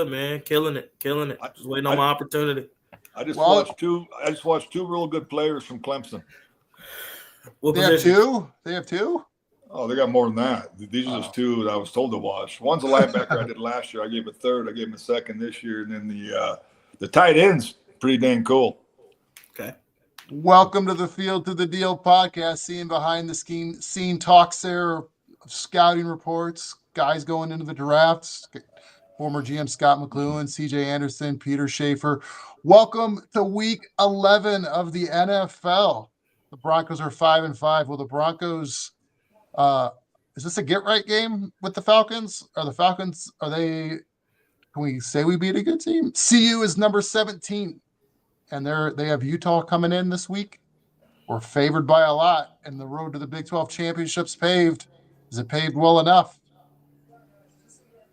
man. Killing it. Just waiting on my opportunity. I just watched two real good players from Clemson. What They position? have two? Oh, they got more than that. These are just two that I was told to watch. One's a linebacker I did last year. I gave him a third. I gave him a second this year. And then the tight end's pretty dang cool. Okay. Welcome to the Field to the Deal podcast, seeing behind the scene talks there, scouting reports, guys going into the drafts, former GM Scott McLuhan, CJ Anderson, Peter Schaefer. Welcome to week 11 of the NFL. The Broncos are 5-5. Will the Broncos, is this a get-right game with the Falcons? Can we say we beat a good team? CU is number 17. And they have Utah coming in this week. We're favored by a lot, and the road to the Big 12 championship's paved. Is it paved well enough?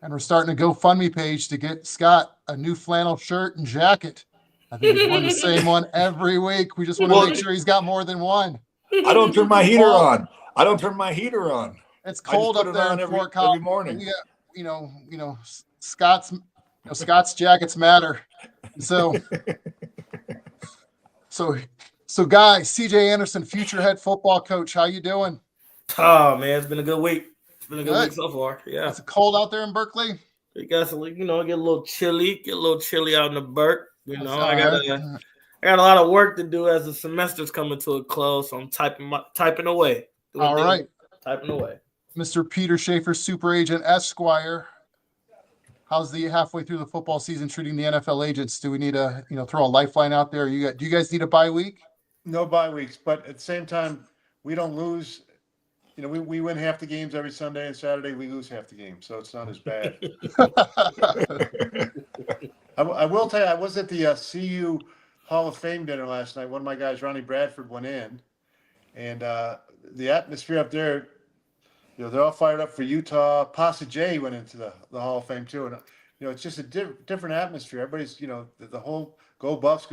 And we're starting a GoFundMe page to get Scott a new flannel shirt and jacket. I think he's worn the same one every week. We just want to make sure he's got more than one. I don't turn my heater on. It's cold up there in Fort Collins every morning. Scott's jackets matter. So guys, CJ Anderson, future head football coach, how you doing? Oh man, it's been a good week. It's been a good week so far. Yeah. It's cold out there in Berkeley. It got some, get a little chilly out in the Burke. I got a lot of work to do as the semester's coming to a close. So I'm typing away. Typing away. Mr. Peter Schaefer, super agent Esquire. How's the halfway through the football season treating the NFL agents? Do we need to, throw a lifeline out there? Do you guys need a bye week? No bye weeks, but at the same time, we don't lose. We win half the games every Sunday and Saturday. We lose half the games, so it's not as bad. I will tell you, I was at the CU Hall of Fame dinner last night. One of my guys, Ronnie Bradford, went in, and the atmosphere up there. They're all fired up for Utah. Pasa J went into the Hall of Fame too, and it's just a different atmosphere. Everybody's the whole go Buffs.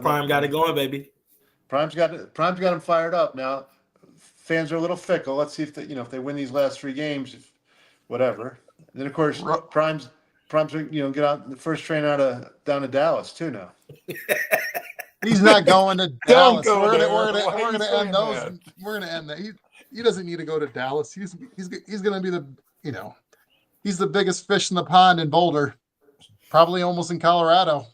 Prime got it going, baby. Prime's got them fired up now. Fans are a little fickle. Let's see if they win these last three games, whatever. And then of course Prime's get out the first train down to Dallas too now. He's not going to Dallas. We're gonna end those. That? We're gonna end that. He doesn't need to go to Dallas. He's gonna be he's the biggest fish in the pond in Boulder, probably almost in Colorado.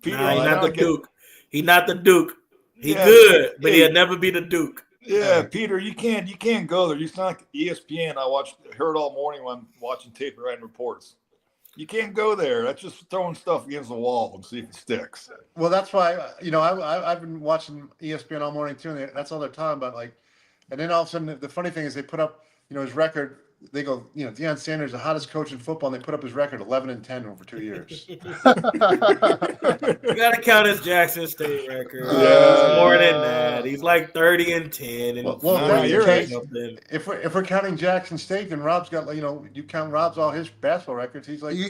He's not the Duke. He's not the Duke. He's good, but he'll never be the Duke. Yeah, Peter, you can't go there. It's not like ESPN. I heard all morning when I'm watching tape and writing reports. You can't go there. That's just throwing stuff against the wall and see if it sticks. Well, that's why I've been watching ESPN all morning too, and that's all they're talking about. And then all of a sudden, the funny thing is they put up his record. They go, Deion Sanders, the hottest coach in football, and they put up his record 11-10 over 2 years. You got to count his Jackson State record. It's more than that. He's like 30-10. If we're counting Jackson State, then Rob's got you count Rob's all his basketball records. He's like, do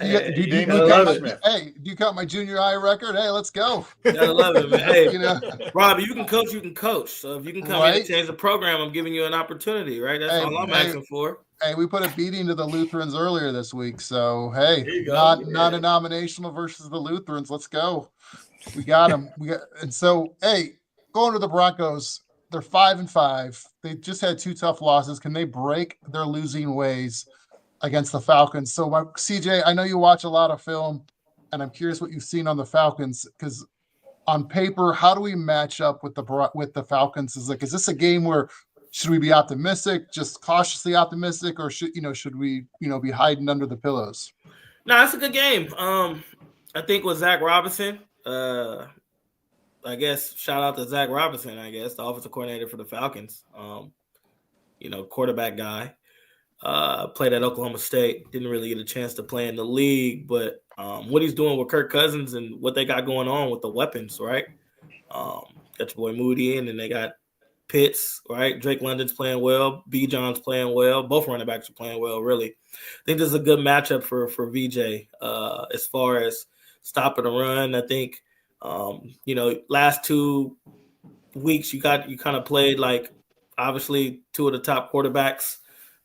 you count my junior high record? Hey, let's go. Gotta love it, man. Hey, Rob, you can coach. So if you can come in and change the program, I'm giving you an opportunity, right? That's all I'm asking for. Hey, we put a beating to the Lutherans earlier this week, so hey, non-denominational versus the Lutherans. Let's go. We got them. Going to the Broncos, they're 5-5. They just had two tough losses. Can they break their losing ways against the Falcons? So, CJ, I know you watch a lot of film, and I'm curious what you've seen on the Falcons because on paper, how do we match up with the Falcons? Is this a game where should we be optimistic, just cautiously optimistic, or should we be hiding under the pillows? No, it's a good game. I think with Zach Robinson, I guess shout out to Zach Robinson, I guess, the offensive coordinator for the Falcons. Quarterback guy. Played at Oklahoma State. Didn't really get a chance to play in the league, but what he's doing with Kirk Cousins and what they got going on with the weapons, right? Got your boy Moody in, and they got Pitts, right? Drake London's playing well. B. John's playing well. Both running backs are playing well, really. I think this is a good matchup for VJ as far as stopping the run. I think, last 2 weeks you kind of played like obviously two of the top quarterbacks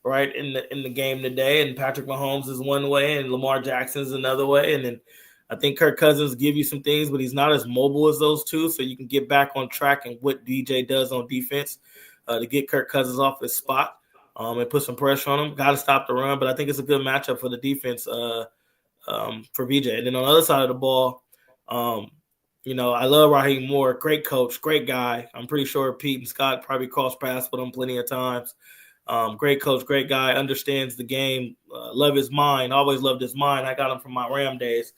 right, in the game today. And Patrick Mahomes is one way, and Lamar Jackson is another way. And then I think Kirk Cousins give you some things, but he's not as mobile as those two. So you can get back on track and what DJ does on defense to get Kirk Cousins off his spot and put some pressure on him. Got to stop the run, but I think it's a good matchup for the defense for VJ. And then on the other side of the ball, I love Raheem Moore. Great coach, great guy. I'm pretty sure Pete and Scott probably crossed paths with him plenty of times. Great coach, great guy, understands the game, love his mind, always loved his mind. I got him from my Ram days.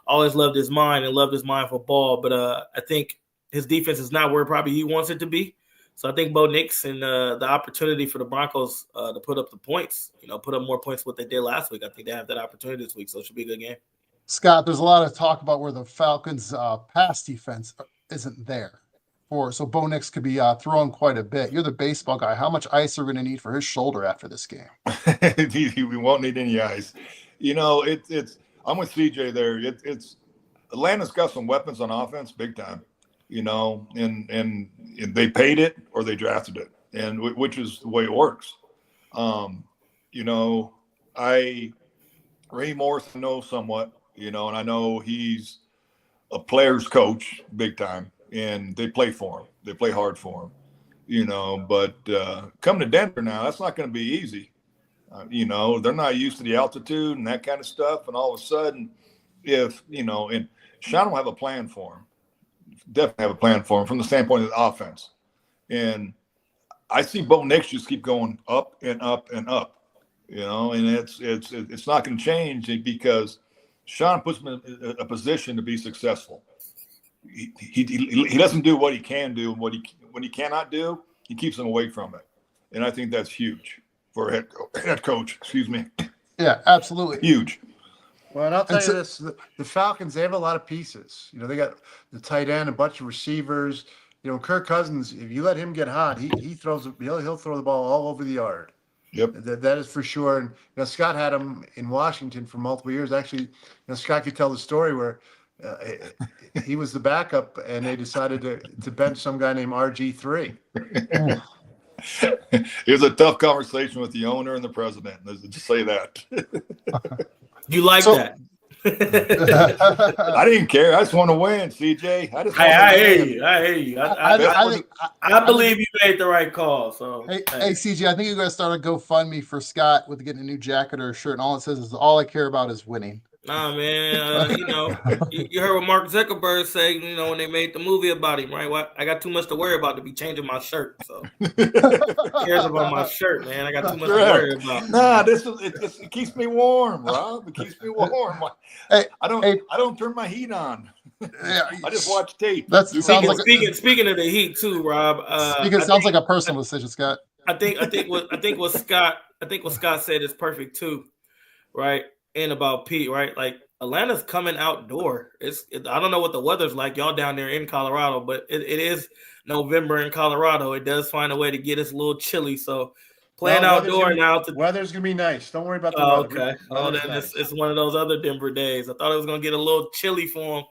Always loved his mind and loved his mind for ball. But I think his defense is not where probably he wants it to be. So I think Bo Nix and the opportunity for the Broncos to put up the points, put up more points than what they did last week. I think they have that opportunity this week, so it should be a good game. Scott, there's a lot of talk about where the Falcons' pass defense isn't there. So Bo Nix could be throwing quite a bit. You're the baseball guy. How much ice are we going to need for his shoulder after this game? We won't need any ice. I'm with CJ there. It's Atlanta's got some weapons on offense, big time. And they paid it or they drafted it, and which is the way it works. Ray Morris I know somewhat, and I know he's a player's coach, big time, and they play for him. They play hard for him, But coming to Denver now, that's not going to be easy. They're not used to the altitude and that kind of stuff, and all of a sudden, and Sean will have a plan for him. Definitely have a plan for him from the standpoint of the offense. And I see Bo Nix just keep going up and up and up, and it's not going to change because Sean puts him in a position to be successful. He doesn't do what he can do, and when he cannot do, he keeps him away from it. And I think that's huge for a head coach. Excuse me. Yeah, absolutely. Huge. Well, and I'll tell you this: the Falcons, they have a lot of pieces. They got the tight end, a bunch of receivers. Kirk Cousins, if you let him get hot, he'll throw the ball all over the yard. Yep, that is for sure. And Scott had him in Washington for multiple years. Actually, Scott could tell the story where he was the backup, and they decided to bench some guy named RG3. It was a tough conversation with the owner and the president. Let's just say that. You like that? I didn't care. I just want to win, CJ. I hear you. I believe you made the right call. So hey, CJ, I think you're going to start a GoFundMe for Scott with getting a new jacket or a shirt, and all it says is all I care about is winning. Nah, man. You heard what Mark Zuckerberg say. When they made the movie about him, right? Well, I got too much to worry about to be changing my shirt. So who cares about my shirt, man? I got too much to worry about. Nah, it keeps me warm, Rob. It keeps me warm. I don't turn my heat on. I just watch tape. Speaking of the heat too, Rob. Sounds like a personal decision, Scott. I think what Scott said is perfect too, right? And about Pete, right? Like Atlanta's coming outdoor. I don't know what the weather's like. Y'all down there in Colorado, but it is November in Colorado. It does find a way to get us a little chilly. So playing outdoor now. Weather's gonna be nice. Don't worry about the weather. Okay. Then nice. It's one of those other Denver days. I thought it was gonna get a little chilly for him.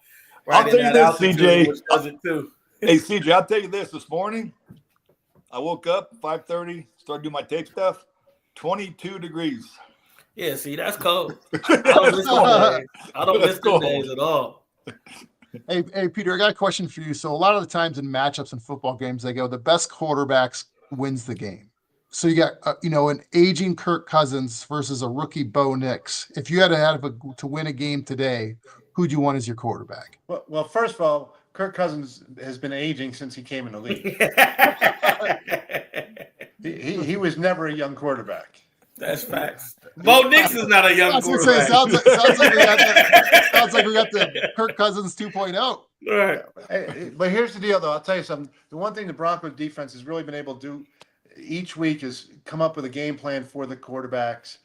Right, I'll tell you this, CJ. Which does it too. Hey, CJ, I'll tell you this morning. I woke up 5:30, started doing my tape stuff. 22 degrees. Yeah, see, that's cold. I don't miss those days at all. Hey, Peter, I got a question for you. So a lot of the times in matchups in football games, they go the best quarterbacks wins the game. So you got an aging Kirk Cousins versus a rookie Bo Nix. If you had to win a game today, who'd you want as your quarterback? Well, first of all, Kirk Cousins has been aging since he came in the league. he was never a young quarterback. That's facts. Bo Nix is not a young quarterback. Sounds like we got the Kirk Cousins 2.0. All right. But here's the deal, though. I'll tell you something. The one thing the Broncos defense has really been able to do each week is come up with a game plan for the quarterbacks.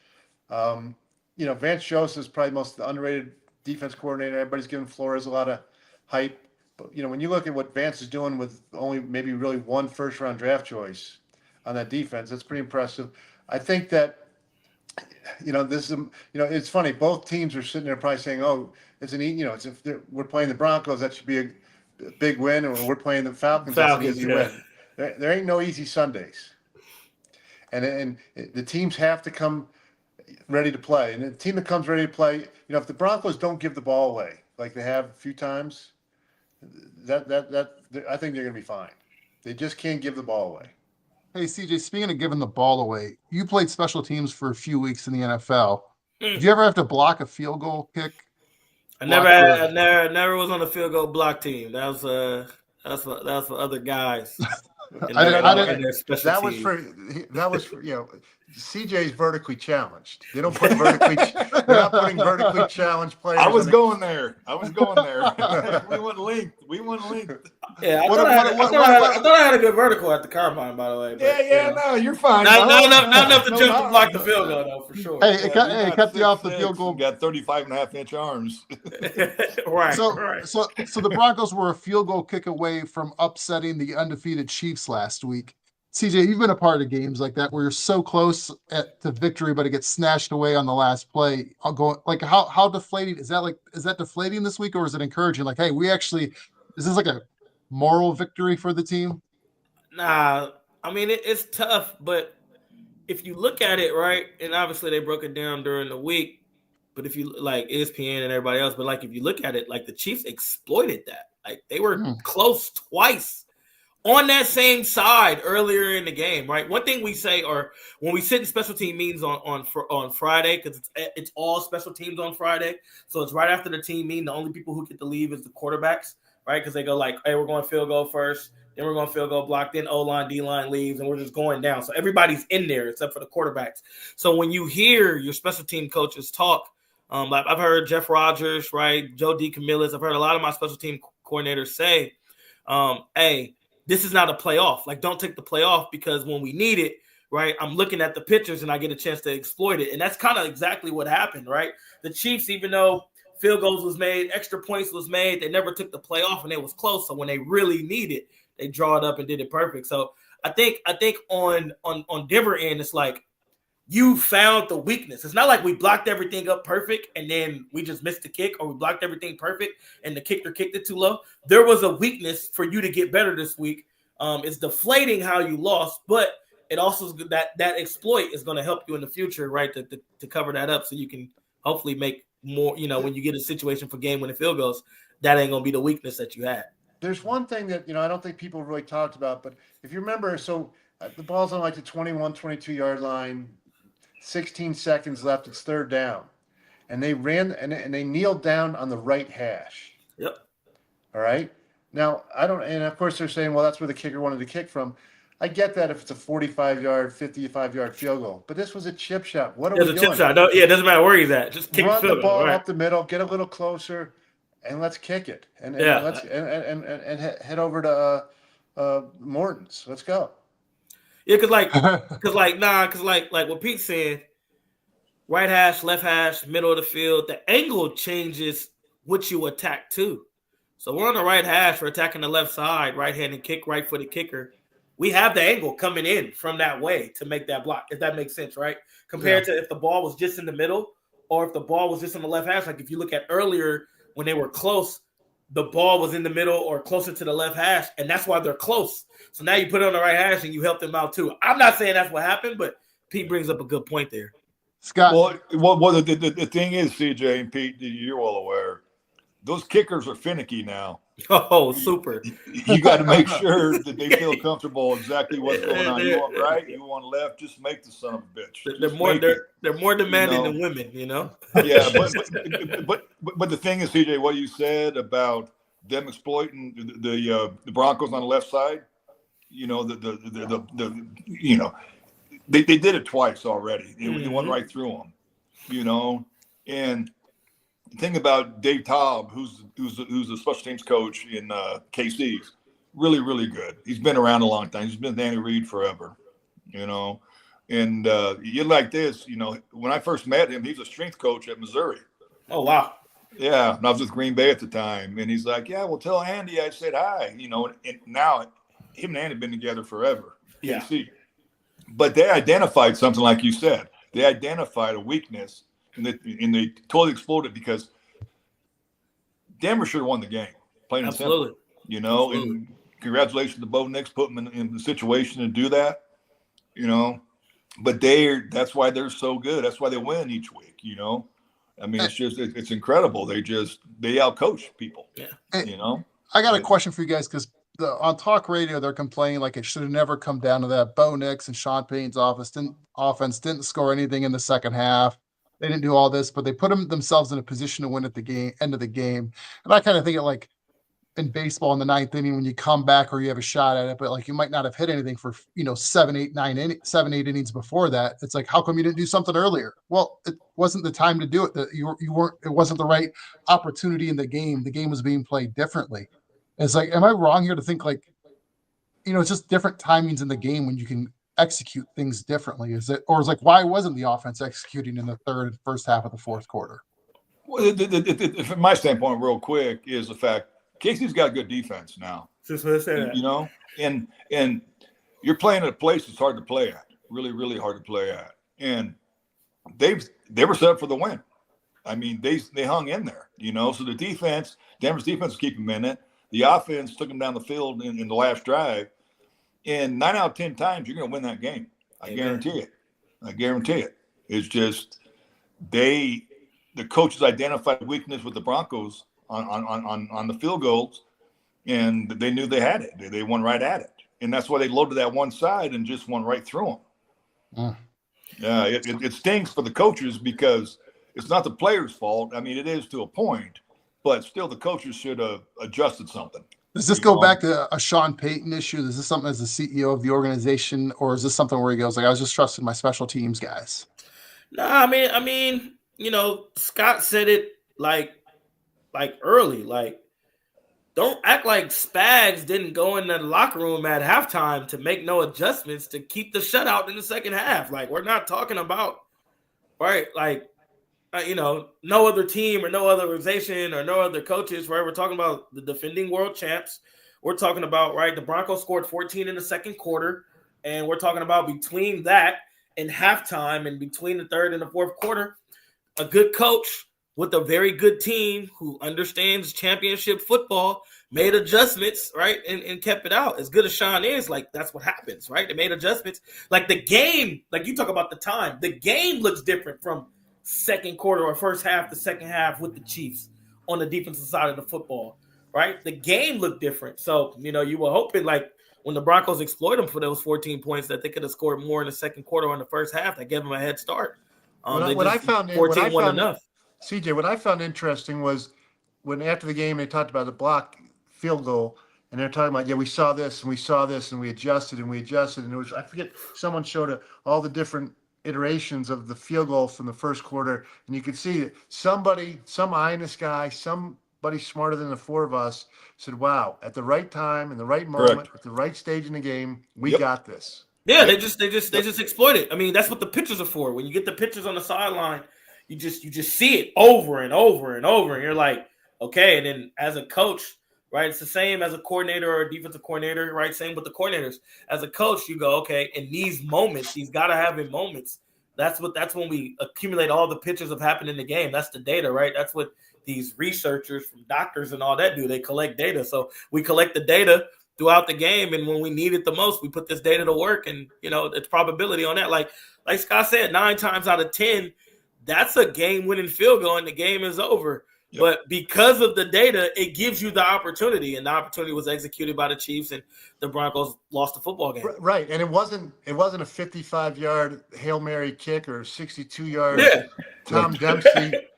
Vance Joseph is probably the most underrated defense coordinator. Everybody's giving Flores a lot of hype. But, when you look at what Vance is doing with only maybe really one first-round draft choice on that defense, that's pretty impressive. I think that, this is, it's funny. Both teams are sitting there probably saying, "Oh, it's if we're playing the Broncos, that should be a big win, or we're playing the Falcons, that's an easy win." There ain't no easy Sundays. And the teams have to come ready to play. And the team that comes ready to play, if the Broncos don't give the ball away like they have a few times, that I think they're going to be fine. They just can't give the ball away. Hey, CJ, speaking of giving the ball away, you played special teams for a few weeks in the NFL. Did you ever have to block a field goal kick? I never was on a field goal block team. That was for other guys. That was for CJ's vertically challenged. They don't put they're not putting vertically challenged players. I was going there. We weren't linked. Yeah, I thought I had a good vertical at the combine, by the way. But, no, you're fine. Not enough to jump and block the field goal, though, for sure. Hey, it kept you off the field goal. Got 35.5-inch arms. Right. So the Broncos were a field goal kick away from upsetting the undefeated Chiefs last week. CJ, you've been a part of games like that where you're so close to victory, but it gets snatched away on the last play. I'll go like how deflating is that? Like, is that deflating this week, or is it encouraging? Like, hey, is this like a moral victory for the team? Nah, I mean it's tough, but if you look at it, right, and obviously they broke it down during the week, but if you like ESPN and everybody else, but like if you look at it, like the Chiefs exploited that. Like they were close twice on that same side earlier in the game, right? One thing we say, or when we sit in special team meetings on Friday, because it's all special teams on Friday, so it's right after the team meeting. The only people who get to leave is the quarterbacks, right? Because they go like, hey, we're going field goal first, then we're going field goal block, then O-line, D-line leaves, and we're just going down. So everybody's in there except for the quarterbacks. So when you hear your special team coaches talk, like I've heard Jeff Rogers, right, Joe DeCamillis, I've heard a lot of my special team coordinators say, hey, this is not a playoff. Like, don't take the playoff because when we need it, right, I'm looking at the pictures and I get a chance to exploit it. And that's kind of exactly what happened, right? The Chiefs, even though field goals was made, extra points was made, they never took the playoff and it was close. So when they really need it, they draw it up and did it perfect. So I think on Denver end, it's like you found the weakness. It's not like we blocked everything up perfect and then we just missed the kick, or we blocked everything perfect and the kicker kicked it too low. There was a weakness for you to get better this week. It's deflating how you lost, but it also that exploit is going to help you in the future, right? To cover that up so you can hopefully make more, when you get a situation for game-winning field goals, that ain't going to be the weakness that you had. There's one thing that, I don't think people really talked about, but if you remember, so the ball's on like the 21, 22-yard line, 16 seconds left, it's third down. And they ran and they kneeled down on the right hash. Yep. All right. Now, and of course they're saying, well, that's where the kicker wanted to kick from. I get that if it's a 45-yard, 55-yard field goal, but this was a chip shot. What are we doing? It's a chip shot. No, it doesn't matter where he's at. Just kick the ball up the middle, get a little closer, and let's kick it. And let's head over to Morton's. Let's go. Yeah, because what Pete said, right hash, left hash, middle of the field, the angle changes what you attack to. So we're on the right hash, we're attacking the left side, right-handed kick, right-footed kicker. We have the angle coming in from that way to make that block, if that makes sense, right? Compared to if the ball was just in the middle or if the ball was just on the left hash. Like if you look at earlier when they were close, the ball was in the middle or closer to the left hash, and that's why they're close. So now you put it on the right hash and you help them out too. I'm not saying that's what happened, but Pete brings up a good point there. Scott. Well, the thing is, CJ and Pete, you're well aware, those kickers are finicky now. Oh, super. You got to make sure that they feel comfortable exactly what's going on. You want right, you want left, just make the son of a bitch. They're more demanding than women, Yeah, but the thing is, CJ, what you said about them exploiting the Broncos on the left side, they did it twice already. They went right through them, and the thing about Dave Taub, who's a special teams coach in KC, really, really good. He's been around a long time. He's been with Andy Reid forever, And you like this, when I first met him, he was a strength coach at Missouri. Oh, wow. Yeah, and I was with Green Bay at the time. And he's like, yeah, well, tell Andy I said hi, And now him and Andy have been together forever. Yeah. KC. But they identified something like you said. They identified a weakness. And they totally exploded because Denver should have won the game. Plain and simple. Absolutely. And congratulations to Bo Nix putting him in the situation to do that. but that's why they're so good. That's why they win each week. I mean, it's incredible. They outcoach people. Yeah. I got a question for you guys because on talk radio they're complaining like it should have never come down to that. Bo Nix and Sean Payton's offense didn't score anything in the second half. They didn't do all this, but they put themselves in a position to win at the end of the game. And I kind of think it like in baseball in the ninth inning when you come back or you have a shot at it, but like you might not have hit anything for 7, 8 innings before that. It's like, how come you didn't do something earlier? Well, it wasn't the time to do it. You weren't. It wasn't the right opportunity in the game. The game was being played differently. It's like, am I wrong here to think like, it's just different timings in the game when you can execute things differently? Is like why wasn't the offense executing in the third and first half of the fourth quarter? Well, from my standpoint, real quick, is the fact Casey's got good defense now. Just want to say that. And you're playing at a place that's hard to play at, really, really hard to play at, and they were set up for the win. I mean, they hung in there, So the defense, Denver's defense, keep them in it. The offense took them down the field in the last drive, and 9 out of 10 times you're going to win that game. I guarantee it. It's just the coaches identified weakness with the Broncos on the field goals, and they knew they had it. They went right at it, and that's why they loaded that one side and just went right through them. Yeah, it stings for the coaches because it's not the players' fault. I mean, it is to a point, but still the coaches should have adjusted something. Does this go back to a Sean Payton issue? Is this something as the CEO of the organization, or is this something where he goes like, I was just trusting my special teams guys? No, I mean, Scott said it like early, like don't act like Spags didn't go in the locker room at halftime to make no adjustments to keep the shutout in the second half. Like we're not talking about, right? Like, no other team or no other organization or no other coaches, right? We're talking about the defending world champs. We're talking about, right, the Broncos scored 14 in the second quarter, and we're talking about between that and halftime and between the third and the fourth quarter, a good coach with a very good team who understands championship football made adjustments, right, and kept it out. As good as Sean is, like, that's what happens, right? They made adjustments. Like the game, like you talk about the time, the game looks different from second quarter or first half to second half with the Chiefs on the defensive side of the football, right? The game looked different. So, you were hoping like when the Broncos exploit them for those 14 points that they could have scored more in the second quarter or in the first half. That gave them a head start. What I found enough. CJ, what I found interesting was when after the game they talked about the block field goal, and they're talking about, we saw this and we saw this and we adjusted. And it was, I forget, someone showed all the different iterations of the field goal from the first quarter, and you could see that some honest guy, somebody smarter than the four of us said, wow, at the right time, in the right moment, Correct. at the right stage in the game, we got this. Yeah, they just exploit it. I mean, that's what the pictures are for. When you get the pictures on the sideline, you just see it over and over and over, and you're like, okay. And then as a coach, right, it's the same as a coordinator or a defensive coordinator, right? Same with the coordinators. As a coach, you go, okay, in these moments, these gotta have in moments. That's when we accumulate all the pictures of happening in the game. That's the data, right? That's what these researchers from doctors and all that do. They collect data. So we collect the data throughout the game, and when we need it the most, we put this data to work, and it's probability on that. Like Scott said, 9 times out of 10, that's a game-winning field goal, and the game is over. Yep. But because of the data, it gives you the opportunity, and the opportunity was executed by the Chiefs, and the Broncos lost the football game. Right, and it wasn't a 55-yard Hail Mary kick or a 62-yard Tom Dempsey kick.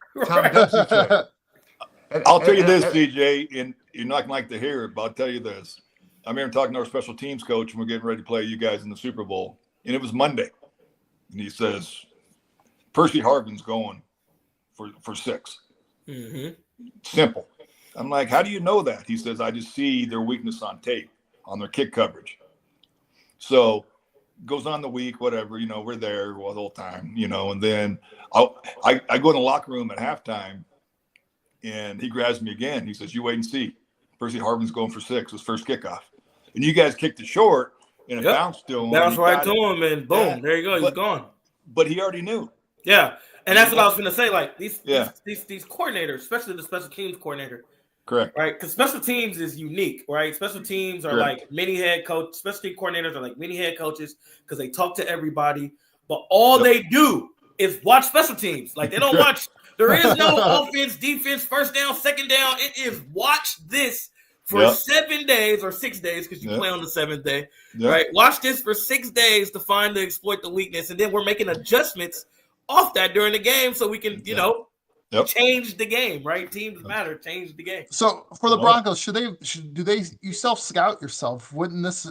I'll tell you this, CJ, and you're not going to like to hear it, but I'll tell you this. I remember talking to our special teams coach, and we're getting ready to play you guys in the Super Bowl, and it was Monday, and he says, Percy Harvin's going for 6. Mm-hmm. Simple. I'm like, how do you know that? He says, I just see their weakness on tape, on their kick coverage. So goes on the week, whatever, we're there the whole time, and then I go in the locker room at halftime, and he grabs me again. He says, you wait and see. Percy Harvin's going for 6, his first kickoff. And you guys kicked it short, and it bounced to him. Bounced right to him, and boom, there you go. He's gone. But he already knew. Yeah. And that's what I was going to say. Like these coordinators, especially the special teams coordinator, correct? Right, because special teams is unique, right? Special teams are like mini head coach. Special team coordinators are like mini head coaches because they talk to everybody. but all they do is watch special teams. Like they don't watch. There is no offense, defense, first down, second down. It is watch this for 7 days or 6 days because you play on the 7th day, right? Watch this for 6 days to find to exploit the weakness, and then we're making adjustments off that during the game so we can, change the game, right? Teams matter, change the game. So for the Broncos, you self-scout yourself? Wouldn't this,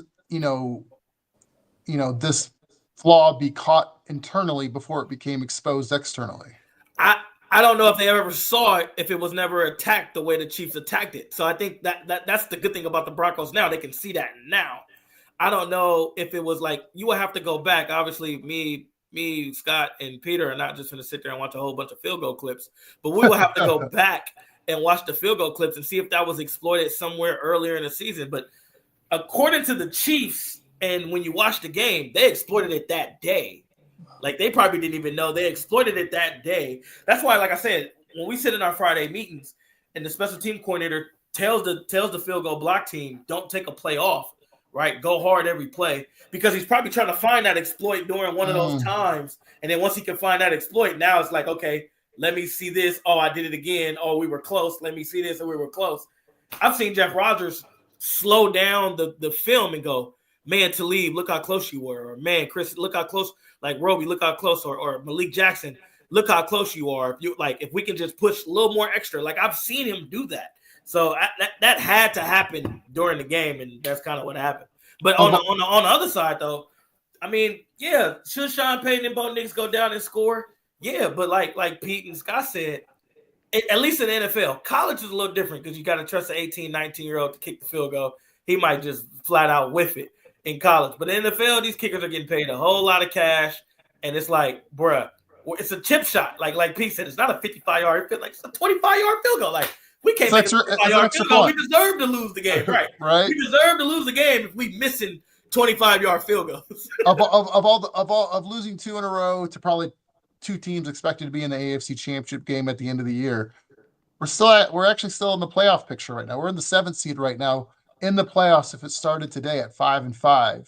this flaw be caught internally before it became exposed externally? I don't know if they ever saw it if it was never attacked the way the Chiefs attacked it. So I think that's the good thing about the Broncos now. They can see that now. I don't know if it was like you would have to go back. Obviously, me, Scott, and Peter are not just going to sit there and watch a whole bunch of field goal clips, but we will have to go back and watch the field goal clips and see if that was exploited somewhere earlier in the season. But according to the Chiefs, and when you watch the game, they exploited it that day. Like they probably didn't even know they exploited it that day. That's why, like I said, when we sit in our Friday meetings and the special team coordinator tells the field goal block team, don't take a play off, right? Go hard every play, because he's probably trying to find that exploit during one of those times. And then once he can find that exploit, now it's like, okay, let me see this. Oh, I did it again. Oh, we were close. Let me see this. And we were close. I've seen Jeff Rodgers slow down the film and go, man, Talib, look how close you were. Or man, Chris, look how close. Like Roby, look how close. Or Malik Jackson, look how close you are. If we can just push a little more extra. Like I've seen him do that. So that had to happen during the game, and that's kind of what happened. But on the other side, though, I mean, yeah, should Sean Payton and Bo Nix go down and score? Yeah, but like Pete and Scott said, at least in the NFL, college is a little different because you got to trust an 18, 19-year-old to kick the field goal. He might just flat out whiff it in college. But in the NFL, these kickers are getting paid a whole lot of cash, and it's like, bruh, it's a chip shot. Like Pete said, it's not a 55-yard field, like it's a 25-yard field goal. Like we can't make a 55-yard field goal. We deserve to lose the game, right? Right. We deserve to lose the game if we missing 25-yard field goals. of losing 2 in a row to probably 2 teams expected to be in the AFC Championship game at the end of the year, we're actually still in the playoff picture right now. We're in the 7th seed right now in the playoffs. If it started today at 5-5,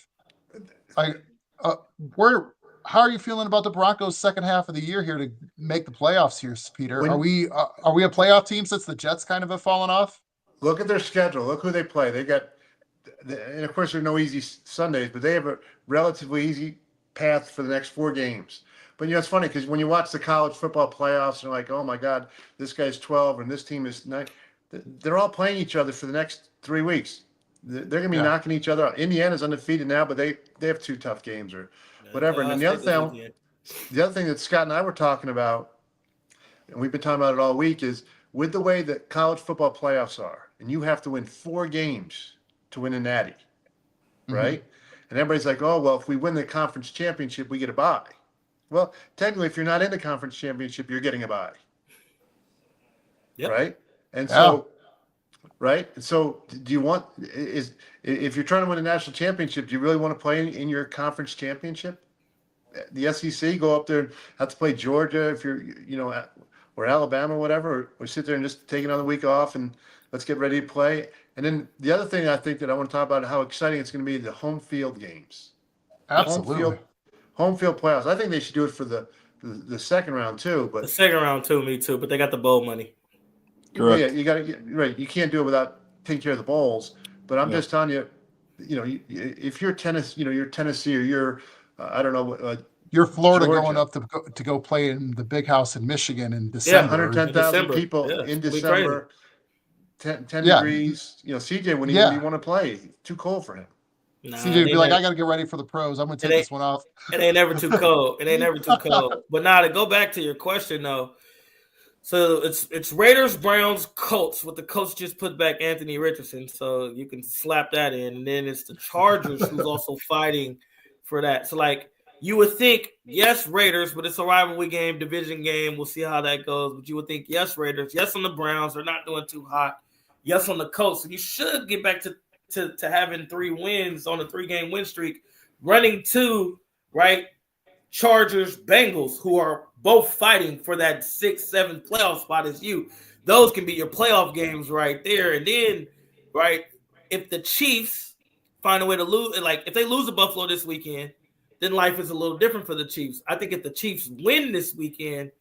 how are you feeling about the Broncos' second half of the year here to make the playoffs here, Peter? Are we a playoff team since the Jets kind of have fallen off? Look at their schedule. Look who they play. They got, and of course, there are no easy Sundays, but they have a relatively easy path for the next 4 games. But it's funny because when you watch the college football playoffs, and you're like, oh my God, this guy's 12 and this team is 9. They're all playing each other for the next 3 weeks. They're going to be knocking each other out. Indiana's undefeated now, but they have 2 tough games or whatever. And then the other thing that Scott and I were talking about, and we've been talking about it all week, is with the way that college football playoffs are, and you have to win 4 games to win a natty, right? Mm-hmm. And everybody's like, oh, well, if we win the conference championship, we get a bye. Well, technically, if you're not in the conference championship, you're getting a bye. Yep. Right? And so, right? And so do you want, if you're trying to win a national championship, do you really want to play in your conference championship? The SEC, go up there and have to play Georgia if you're, or Alabama or whatever, or sit there and just take another week off and let's get ready to play. And then the other thing I think that I want to talk about, how exciting it's going to be, the home field games. Absolutely. Home field playoffs. I think they should do it for the second round too. But the second round too, me too. But they got the bowl money. Correct. Yeah, you got to get right. You can't do it without taking care of the bowls. But I'm just telling you, if you're Tennessee, you're Tennessee, or you're I don't know. You're Florida Georgia. going up to go play in the big house in Michigan in December. 110,000 people in December. 10 degrees. CJ wouldn't even want to play. Too cold for him. Nah, CJ would be like, I got to get ready for the pros. I'm going to take this one off. It ain't ever too cold. But now to go back to your question, though. So it's Raiders, Browns, Colts, with the Colts just put back Anthony Richardson. So you can slap that in. And then it's the Chargers who's also fighting for that. So, you would think, yes, Raiders, but it's a rivalry game, division game. We'll see how that goes. But you would think, yes, Raiders. Yes, on the Browns. They're not doing too hot. Yes, on the Colts. So you should get back to having 3 wins on a 3-game win streak, running 2, right? Chargers, Bengals, who are both fighting for that 6-7 playoff spot as you. Those can be your playoff games right there. And then, right, if the Chiefs find a way to lose, if they lose to Buffalo this weekend, then life is a little different for the Chiefs. I think if the Chiefs win this weekend,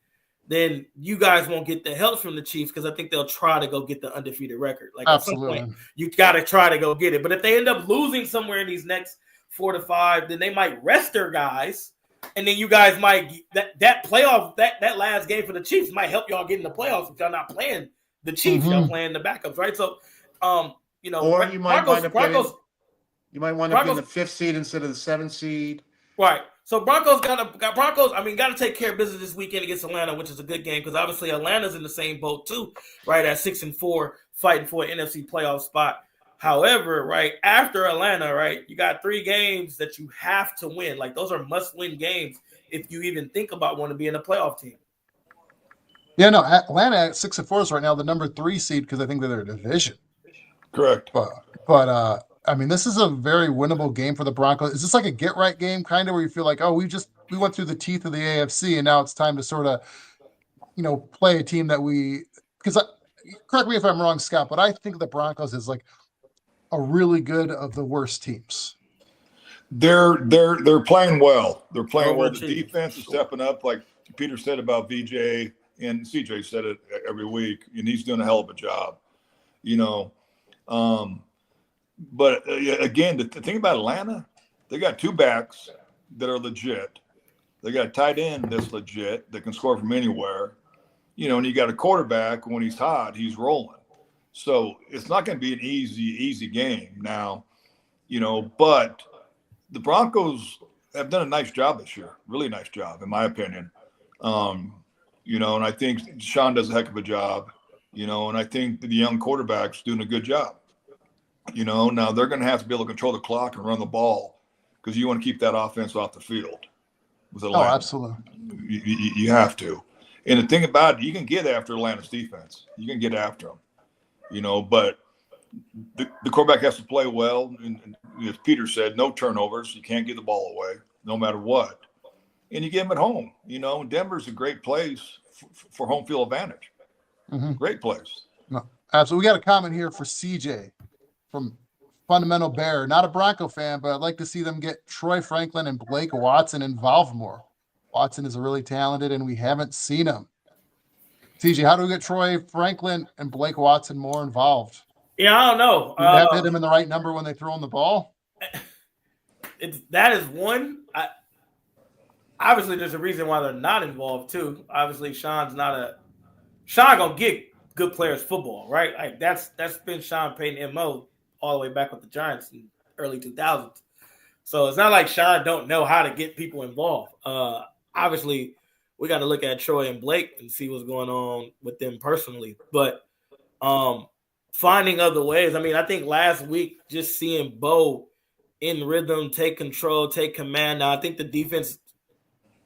then you guys won't get the help from the Chiefs because I think they'll try to go get the undefeated record. Like Absolutely. At some point, you got to try to go get it. But if they end up losing somewhere in these next 4 to 5, then they might rest their guys, and then you guys might that playoff that last game for the Chiefs might help y'all get in the playoffs if y'all not playing the Chiefs, y'all playing the backups, right? So, or you might wind up getting the 5th seed instead of the 7th seed. Right. So Broncos got to take care of business this weekend against Atlanta, which is a good game because obviously Atlanta's in the same boat too, right? At 6-4, fighting for an NFC playoff spot. However, right after Atlanta, right, you got 3 games that you have to win. Like those are must-win games if you even think about wanting to be in a playoff team. Yeah, no, Atlanta at 6-4 is right now the number 3 seed because I think they're their division. Correct. But I mean, this is a very winnable game for the Broncos. Is this like a get-right game kind of where you feel like, oh, we went through the teeth of the AFC and now it's time to sort of, play a team that because correct me if I'm wrong, Scott, but I think the Broncos is like a really good of the worst teams. They're playing well. They're playing well. The defense is stepping up, like Peter said about VJ, and CJ said it every week, and he's doing a hell of a job. But again, the thing about Atlanta, they got 2 backs that are legit. They got a tight end that's legit that can score from anywhere. And you got a quarterback when he's hot, he's rolling. So it's not going to be an easy game now, but the Broncos have done a nice job this year, really nice job, in my opinion. And I think Sean does a heck of a job, and I think the young quarterback's doing a good job. Now they're going to have to be able to control the clock and run the ball because you want to keep that offense off the field. With Atlanta. Oh, absolutely. You have to. And the thing about it, you can get after Atlanta's defense. You can get after them. But the quarterback has to play well. And as Peter said, no turnovers. You can't give the ball away no matter what. And you get them at home. Denver's a great place for home field advantage. Mm-hmm. Great place. No, absolutely. We got a comment here for CJ from Fundamental Bear. Not a Bronco fan, but I'd like to see them get Troy Franklin and Blake Watson involved more. Watson is really talented, and we haven't seen him. TJ, how do we get Troy Franklin and Blake Watson more involved? Yeah, I don't know. Do you have to hit him in the right number when they throw him the ball? That is one. Obviously, there's a reason why they're not involved too. Obviously, Sean gonna get good players football, right? Like that's been Sean Payton MO all the way back with the Giants in early 2000s. So it's not like Sean don't know how to get people involved. Obviously, we got to look at Troy and Blake and see what's going on with them personally. But finding other ways. I mean, I think last week just seeing Bo in rhythm, take control, take command. Now, I think the defense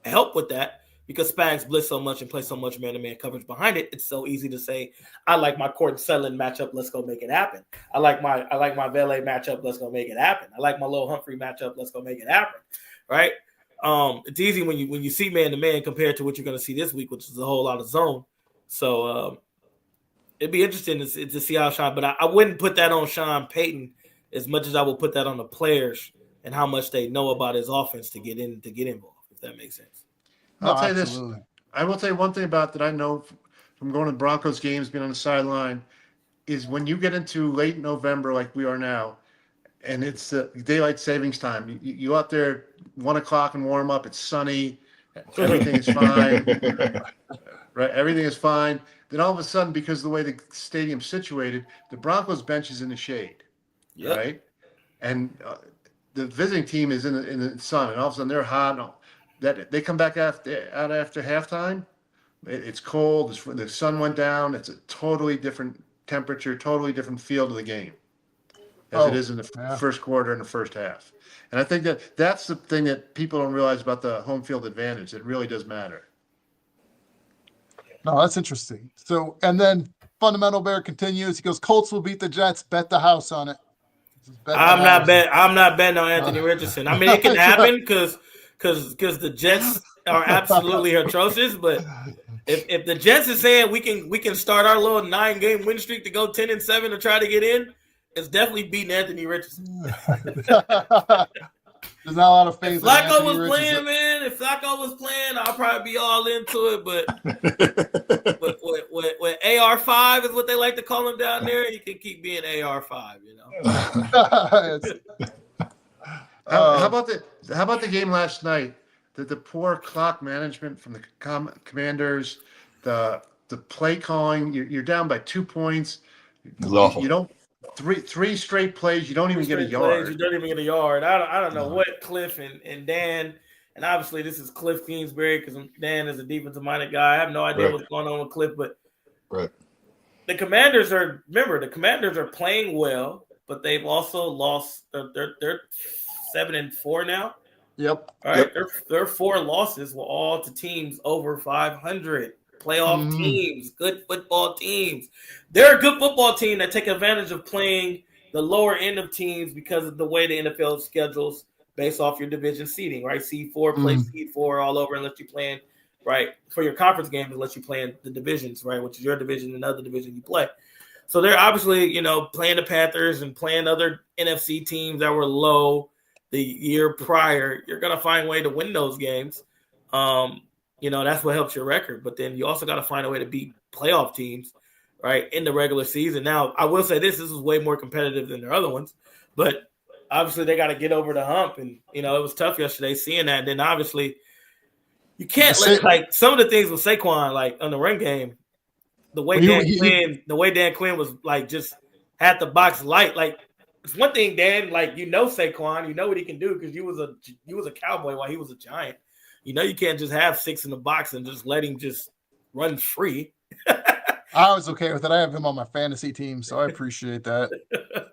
helped with that because Spags blitz so much and play so much man-to-man coverage behind it. It's so easy to say, I like my Court Sutherland matchup. Let's go make it happen. I like my Valet matchup. Let's go make it happen. I like my Lil Humphrey matchup. Let's go make it happen. Right? It's easy when you see man-to-man compared to what you're going to see this week, which is a whole lot of zone. So it'd be interesting to see how Sean, but I wouldn't put that on Sean Payton as much as I would put that on the players and how much they know about his offense to get involved, if that makes sense. I'll tell you this. I will tell you one thing about that I know from going to Broncos games, being on the sideline, is when you get into late November like we are now, and it's daylight savings time. You out there 1 o'clock and warm up. It's sunny. Everything is fine. Right? Everything is fine. Then all of a sudden, because of the way the stadium's situated, the Broncos bench is in the shade. Yep. Right? And the visiting team is in the sun, and all of a sudden they're hot. And that they come back after halftime. It's cold. The sun went down. It's a totally different temperature, totally different feel to the game as it is in the first quarter and the first half. And I think that's the thing that people don't realize about the home field advantage. It really does matter. No, that's interesting. So, and then Fundamental Bear continues. He goes, Colts will beat the Jets. Bet the house on it. I'm not betting on Anthony Richardson. I mean, it can happen because the Jets are absolutely atrocious. But if the Jets is saying we can start our little 9-game win streak to go 10-7 to try to get in, it's definitely beating Anthony Richardson. There's not a lot of faith. If Flacco was playing, man, if Flacco was playing, I'll probably be all into it. But with AR5 is what they like to call him down there, he can keep being AR5, you know. How about the game last night? The poor clock management from the Commanders, the play calling. You're down by 2 points. It's awful. You don't three straight plays. You don't even get a yard. You don't even get a yard. I don't know what Cliff and Dan, and obviously this is Cliff Kingsbury because Dan is a defensive minded guy. I have no idea what's going on with Cliff, but the Commanders are playing well, but they've also lost. They're 7-4 now. Yep. All right. Their 4 losses were all to teams over 500. Playoff teams, good football teams. They're a good football team that take advantage of playing the lower end of teams because of the way the NFL schedules based off your division seeding, right? Seed 4 play seed 4 all over unless you're playing, right, for your conference games unless you play in the divisions, right, which is your division and other division you play. So they're obviously, playing the Panthers and playing other NFC teams that were low the year prior. You're going to find a way to win those games. That's what helps your record. But then you also got to find a way to beat playoff teams, right, in the regular season. Now, I will say this is way more competitive than their other ones. But obviously they got to get over the hump. And, it was tough yesterday seeing that. And then obviously you can't let, some of the things with Saquon, on the run game, the way Dan Quinn was, just had the box light. It's one thing, Dan, Saquon, you know what he can do because you was a Cowboy while he was a Giant. You can't just have 6 in the box and just let him just run free. I was okay with it. I have him on my fantasy team, so I appreciate that.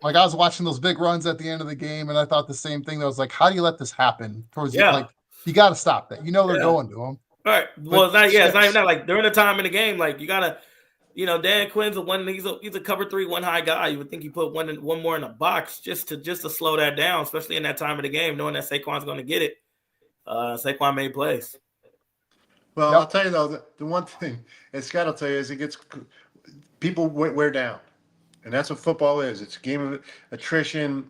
I was watching those big runs at the end of the game, and I thought the same thing. I was like, how do you let this happen? You got to stop that. They're going to him. All right. Well, it's not even that. During the time in the game, you got to, Dan Quinn's he's a cover 3, 1 high guy. You would think he put one more in the box just to slow that down, especially in that time of the game, knowing that Saquon's going to get it. Saquon made plays. Well, I'll tell you though, the one thing, and Scott will tell you, is people wear down, and that's what football is. It's a game of attrition,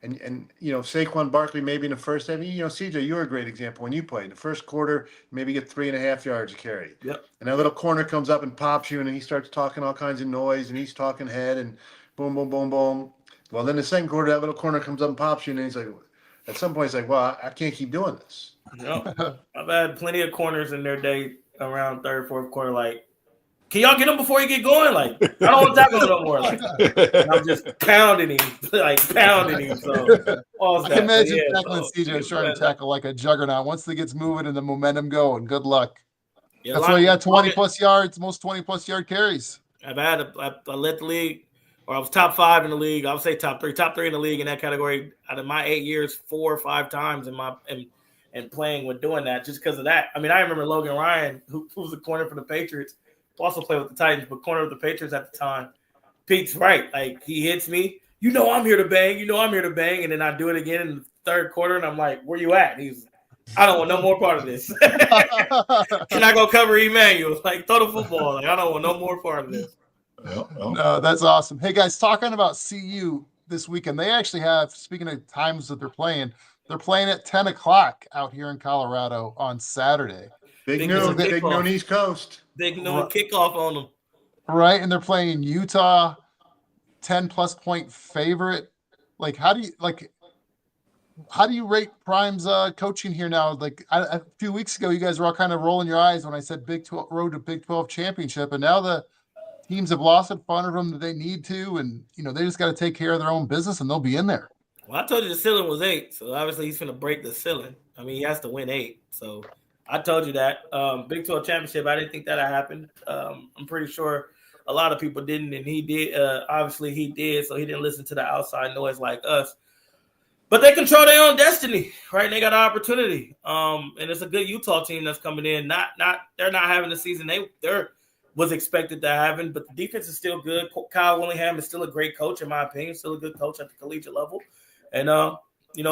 and Saquon Barkley maybe in the first half. CJ, you were a great example when you played. In the first quarter, maybe get 3.5 yards a carry. Yep. And that little corner comes up and pops you, and he starts talking all kinds of noise, and he's talking head, and boom, boom, boom, boom. Well, then the second quarter, that little corner comes up and pops you, and he's like, at some point, he's like, well, I can't keep doing this. I've had plenty of corners in their day around third, fourth quarter. Can y'all get him before you get going? I don't want to tackle him no more. I'm just pounding him. So I can imagine tackling CJ trying to tackle like a juggernaut. Once he gets moving and the momentum going, good luck. Yeah, that's why you got 20-plus yards, most 20-plus yard carries. I led the league, or I was top 5 in the league. I would say top 3 in the league in that category. Out of my 8 years, 4 or 5 times and playing with doing that just because of that. I remember Logan Ryan, who was the corner for the Patriots, also played with the Titans, but corner of the Patriots at the time. Pete's right. He hits me. I'm here to bang. I'm here to bang. And then I do it again in the third quarter, and I'm like, where you at? I don't want no more part of this. Can I go cover Emmanuel? Throw the football. I don't want no more part of this. No, that's awesome. Hey, guys, talking about CU this weekend, they actually have, speaking of times that they're playing at 10 o'clock out here in Colorado on Saturday. Big noon East Coast. Big noon kickoff on them. Right, and they're playing Utah, 10-plus point favorite. How do you rate Prime's coaching here now? A few weeks ago, you guys were all kind of rolling your eyes when I said road to Big 12 championship, and now the teams have lost in front of them that they need to, and they just got to take care of their own business, and they'll be in there. Well, I told you the ceiling was 8, so obviously he's going to break the ceiling. He has to win 8, so I told you that. Big 12 championship, I didn't think that happened. I'm pretty sure a lot of people didn't, and he did. Obviously, he did, so he didn't listen to the outside noise like us. But they control their own destiny, right? And they got an opportunity. And it's a good Utah team that's coming in. They're not having the season they're was expected to happen, but the defense is still good. Kyle Willingham is still a great coach, in my opinion, still a good coach at the collegiate level. And,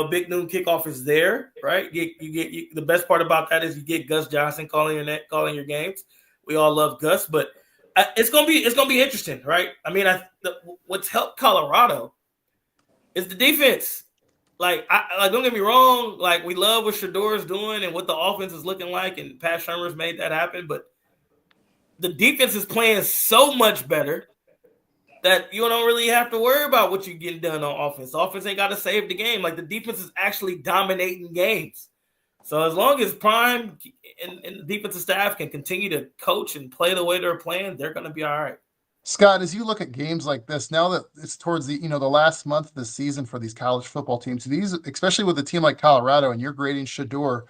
Big Noon kickoff is there, right? The best part about that is you get Gus Johnson calling your games. We all love Gus, but it's gonna be interesting, right? What's helped Colorado is the defense. like don't get me wrong, like we love what Shador's doing and what the offense is looking like, and Pat Shurmur's made that happen, but the defense is playing so much better that you don't really have to worry about what you're getting done on offense. The offense ain't got to save the game. Like the defense is actually dominating games. So as long as Prime and the defensive staff can continue to coach and play the way they're playing, they're going to be all right. Scott, as you look at games like this, now that it's towards the the last month of the season for these college football teams, these especially with a team like Colorado, and you're grading Shador,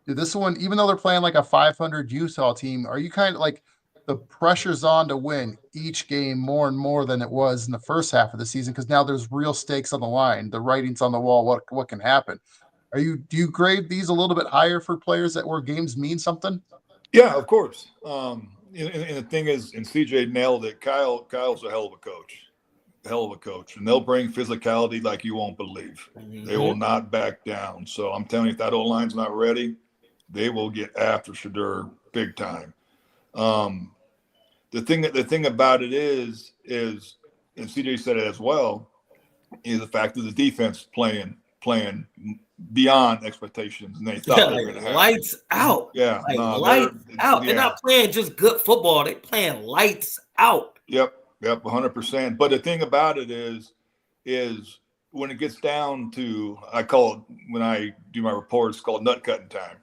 this one, even though they're playing like a 500 Utah team, are you kind of like the pressure's on to win each game more and more than it was in the first half of the season? Because now there's real stakes on the line, the writing's on the wall, what can happen. Do you grade these a little bit higher for players that where games mean something? Yeah, of course. And the thing is, and CJ nailed it. Kyle's a hell of a coach, and they'll bring physicality like you won't believe. Mm-hmm. They will not back down. So I'm telling you, if that old line's not ready, they will get after Shador big time. The thing about it is, and CJ said it as well, is the fact that the defense playing beyond expectations, and they thought they were going to have lights out. Yeah, lights out. They're not playing just good football; they're playing lights out. Yep, 100%. But the thing about it is when it gets down to, I call it when I do my reports, called nut cutting time.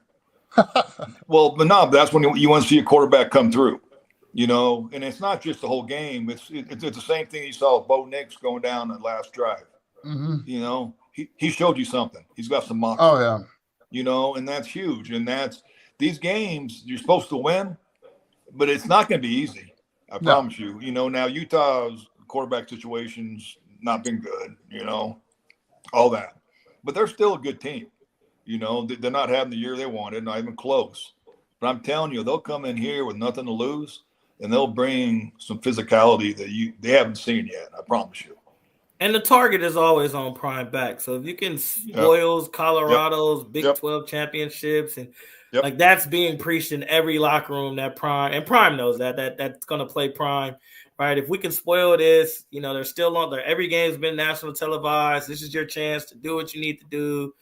Well, but no, that's when you want to see a quarterback come through, and it's not just the whole game. It's the same thing you saw with Bo Nix going down the last drive. Mm-hmm. He showed you something. He's got some moxie. Oh yeah. And that's huge. And that's these games you're supposed to win, but it's not going to be easy. I promise you. Now Utah's quarterback situation's not been good. All that, but they're still a good team. They're not having the year they wanted, not even close. But I'm telling you, they'll come in here with nothing to lose, and they'll bring some physicality that they haven't seen yet. I promise you. And the target is always on Prime back. So if you can spoil Colorado's Big 12 championships, and like that's being preached in every locker room, that Prime, and Prime knows that's going to play Prime, right? If we can spoil this, they're still on there. Every game's been national televised. This is your chance to do what you need to do,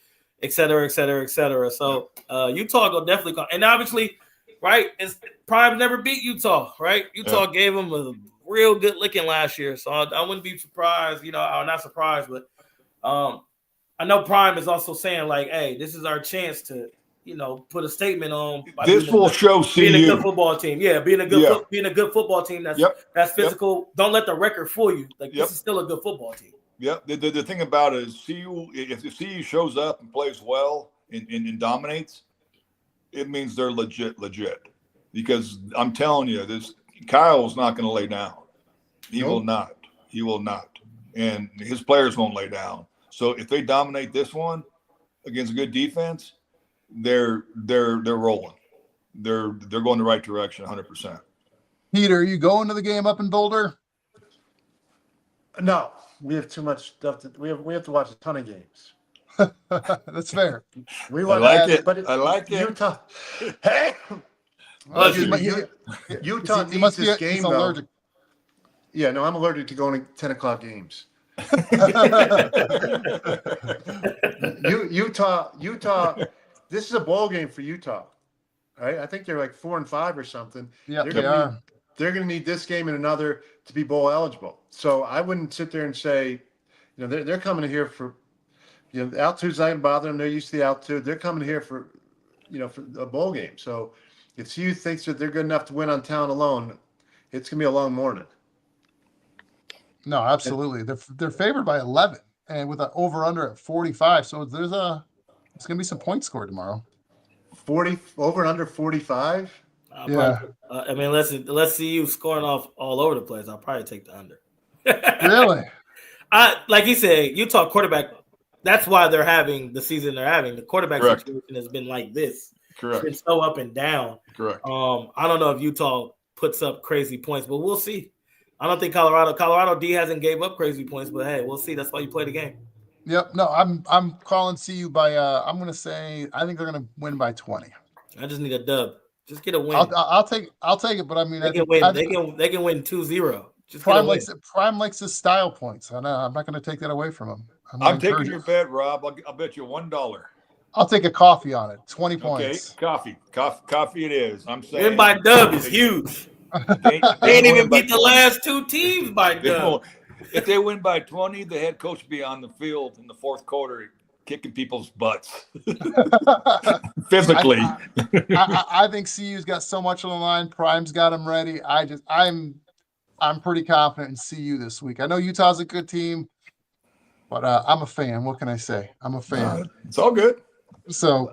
et cetera, et cetera, et cetera. So Utah will definitely come. And obviously, right, Prime never beat Utah, right? Utah gave them a real good licking last year. So I wouldn't be surprised, I'm not surprised, but I know Prime is also saying like, hey, this is our chance to, put a statement on. This will show being a good football team. Yeah, being a good football team that's physical. Yep. Don't let the record fool you. Like this is still a good football team. Yep. The thing about it is if CU shows up and plays well and dominates, it means they're legit. Because I'm telling you, Kyle's not going to lay down. He will not. And his players won't lay down. So if they dominate this one against a good defense, they're rolling. They're going the right direction 100%. Peter, are you going to the game up in Boulder? No, we have too much stuff we have to watch a ton of games. That's fair. We want I like it. But I like it. Utah. Hey, Utah needs this game though. Yeah, no, I'm allergic to going to 10:00 games. Utah. This is a bowl game for Utah, right? I think they're like 4-5 or something. Yeah, they are. They're going to need this game and another to be bowl eligible. So I wouldn't sit there and say, they're coming here for, the altitude's not going to bother them. They're used to the altitude. They're coming here for a bowl game. So if CU thinks that they're good enough to win on talent alone, it's going to be a long morning. No, absolutely. They're favored by 11 and with an over-under at 45. So it's going to be some points scored tomorrow. 40 over and under 45. Let's see you scoring off all over the place. I'll probably take the under. Really? Like he said, Utah quarterback. That's why they're having the season they're having. The quarterback situation has been like this. Correct. It's so up and down. Correct. I don't know if Utah puts up crazy points, but we'll see. I don't think Colorado D hasn't gave up crazy points, but hey, we'll see. That's why you play the game. Yep. No, I'm calling CU by I'm going to say I think they're going to win by 20. I just need a dub. Just get a win. I'll take it, but I mean they can win 2-0. Prime likes his style points. I'm not going to take that away from him. I'm taking your bet, Rob. I'll bet you $1. I'll take a coffee on it. 20 points. Okay, coffee it is. I'm saying win by dub is huge. They ain't even beat the last two teams by dub. If they win by 20, the head coach will be on the field in the fourth quarter kicking people's butts physically. I think CU's got so much on the line. Prime's got them ready. I'm pretty confident in CU this week. I know Utah's a good team, but I'm a fan. What can I say? I'm a fan. It's all good. So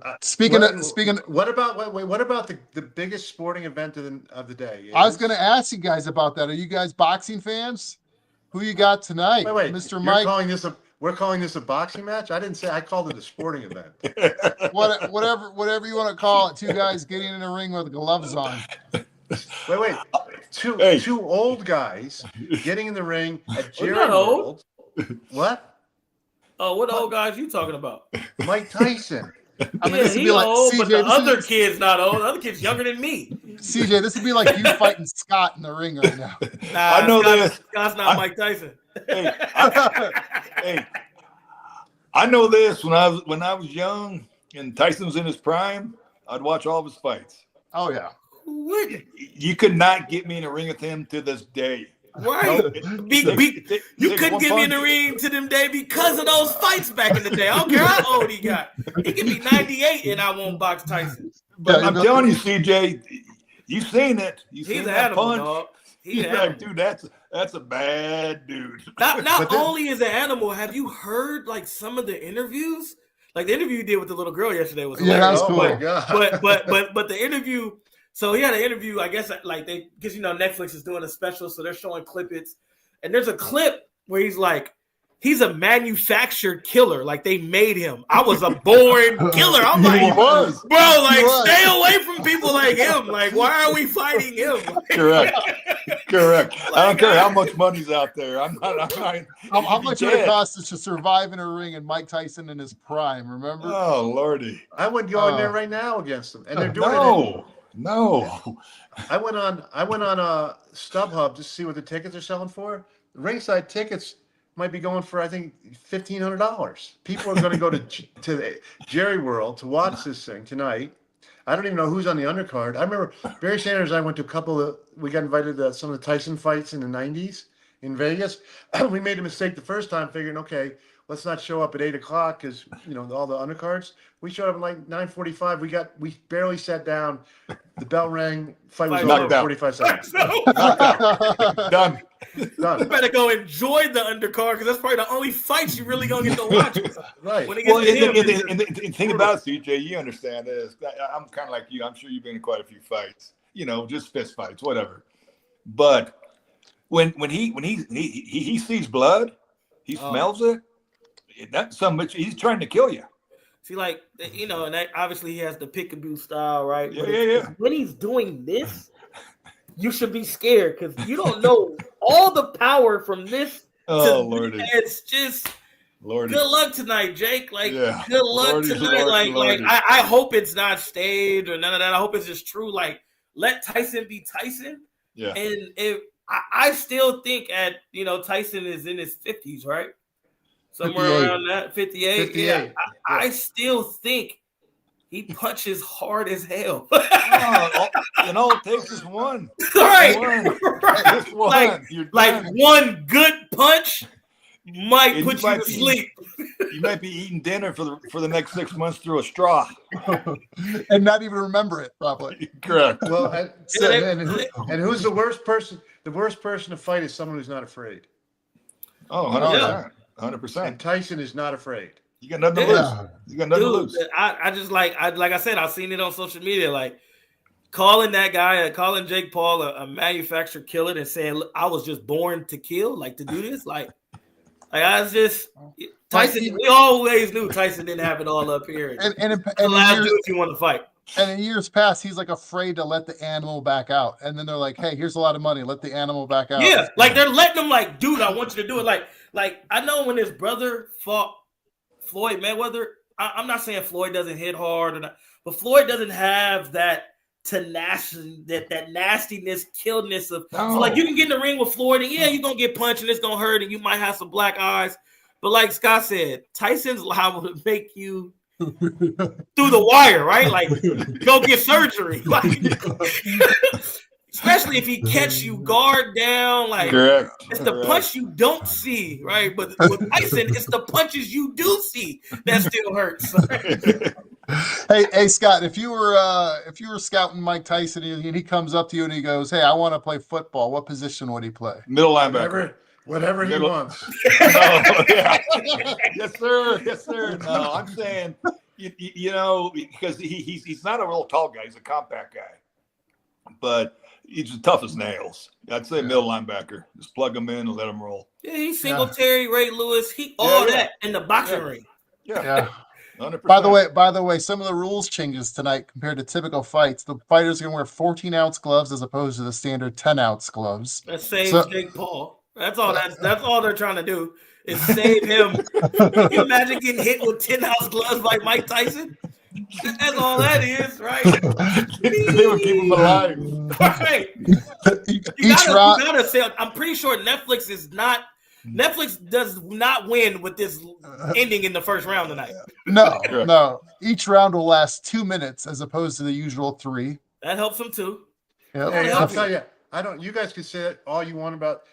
what about the biggest sporting event of the day? I was going to ask you guys about that. Are you guys boxing fans? Who you got tonight? Wait, Mr. Mike. We're calling this a boxing match? I didn't say. I called it a sporting event. Whatever you want to call it. Two guys getting in a ring with gloves on. Wait. Two old guys getting in the ring at Jerry World. What? Oh, what old guys you talking about? Mike Tyson. I mean, this would be like old, CJ, but the other kid's not old. The other kid's younger than me. CJ, this would be like you fighting Scott in the ring right now. Nah, I know this. Scott's not Mike Tyson. I know this. When I was young and Tyson was in his prime, I'd watch all of his fights. Oh yeah. You could not get me in a ring with him to this day. Right. You couldn't get me in the ring to them day because of those fights back in the day. I don't care how old he got. He could be 98 and I won't box Tyson. But I'm telling you, CJ, you've seen it. You've He's seen an that animal, punch. dog. He's like, dude, that's a bad dude. Not only is an animal, have you heard like some of the interviews? Like the interview you did with the little girl yesterday was hilarious. Yeah, that's cool. Oh my God. But the interview. So he had an interview, I guess, like because Netflix is doing a special, so they're showing clippets, and there's a clip where he's like, he's a manufactured killer, like they made him. I was a born killer. I'm like, bro, stay away from people like him. Like, why are we fighting him? Correct. I don't care how much money's out there. I'm not. How much would it cost us to survive in a ring and Mike Tyson in his prime? Remember? Oh lordy! I would go in there right now against them, and they're doing it. No. I went on StubHub to see what the tickets are selling for. The ringside tickets might be going for, I think, $1,500. People are going to go to the Jerry World to watch this thing tonight. I don't even know who's on the undercard. I remember Barry Sanders and I went to we got invited to some of the Tyson fights in the 90s in Vegas. We made a mistake the first time figuring, okay, let's not show up at 8 o'clock because, all the undercards. We showed up at like 9:45. We barely sat down. The bell rang. Fight was over in 45 seconds. Done. You better go enjoy the undercard because that's probably the only fights you really gonna get to watch. Right. And the thing about it, CJ, you understand this. I'm kind of like you. I'm sure you've been in quite a few fights. Just fist fights, whatever. But when he sees blood, he smells it. That's something. He's trying to kill you. See, like, and that, obviously he has the pick-a-boo style, right? Yeah. When he's doing this, you should be scared because you don't know all the power from this. Lordy. It's just Lordy. Good luck tonight, Jake. Like, yeah. Good luck Lordy, tonight. Lordy. I hope it's not staged or none of that. I hope it's just true. Like, let Tyson be Tyson. Yeah. And I still think Tyson is in his 50s, right? Somewhere 58. around that, 58. Yeah, I still think he punches hard as hell. All it takes is one. Right. Just one. Like one good punch might put you to sleep. You might be eating dinner for the next 6 months through a straw. And not even remember it, probably. Correct. Well, and who's the worst person? The worst person to fight is someone who's not afraid. Oh, 100%. 100%. And Tyson is not afraid. You got nothing to lose. You got nothing to lose. I just like I said, I've seen it on social media, like calling that guy, calling Jake Paul a manufactured killer and saying, I was just born to kill, like to do this. Like I was just Tyson. We always knew Tyson didn't have it all up here. And the last dude you want to fight. And in years past, he's like afraid to let the animal back out. And then they're like, hey, here's a lot of money. Let the animal back out. Yeah, like they're letting him like, dude, I want you to do it. Like I know when his brother fought Floyd Mayweather, I'm not saying Floyd doesn't hit hard or not, but Floyd doesn't have that tenacity, that nastiness, killedness of. No. So like you can get in the ring with Floyd, and you're gonna get punched, and it's gonna hurt, and you might have some black eyes. But like Scott said, Tyson's liable to make you through the wire, right? Like go get surgery, like. Especially if he catch you guard down, like Correct. It's the punch you don't see, right? But with Tyson, it's the punches you do see that still hurts. Hey, Scott, if you were scouting Mike Tyson and he comes up to you and he goes, "Hey, I want to play football," what position would he play? Middle linebacker. Whatever he wants. Yeah. Yes, sir. No, I'm saying, because he's not a real tall guy. He's a compact guy, but he's as tough as nails. I'd say middle linebacker. Just plug him in and let him roll. Yeah, he's Singletary, Ray Lewis. That in the boxing ring. Yeah. 100%. By the way, some of the rules changes tonight compared to typical fights. The fighters are going to wear 14-ounce gloves as opposed to the standard 10-ounce gloves. That saves Jake Paul. That's all they're trying to do is save him. Can you imagine getting hit with 10-ounce gloves like Mike Tyson? That's all that is, right? They would keep him alive. Right. You gotta say, I'm pretty sure Netflix does not win with this ending in the first round tonight. No. Each round will last 2 minutes as opposed to the usual 3. That helps them too. Yep. Hey, I'll tell you, you guys can say it all you want about.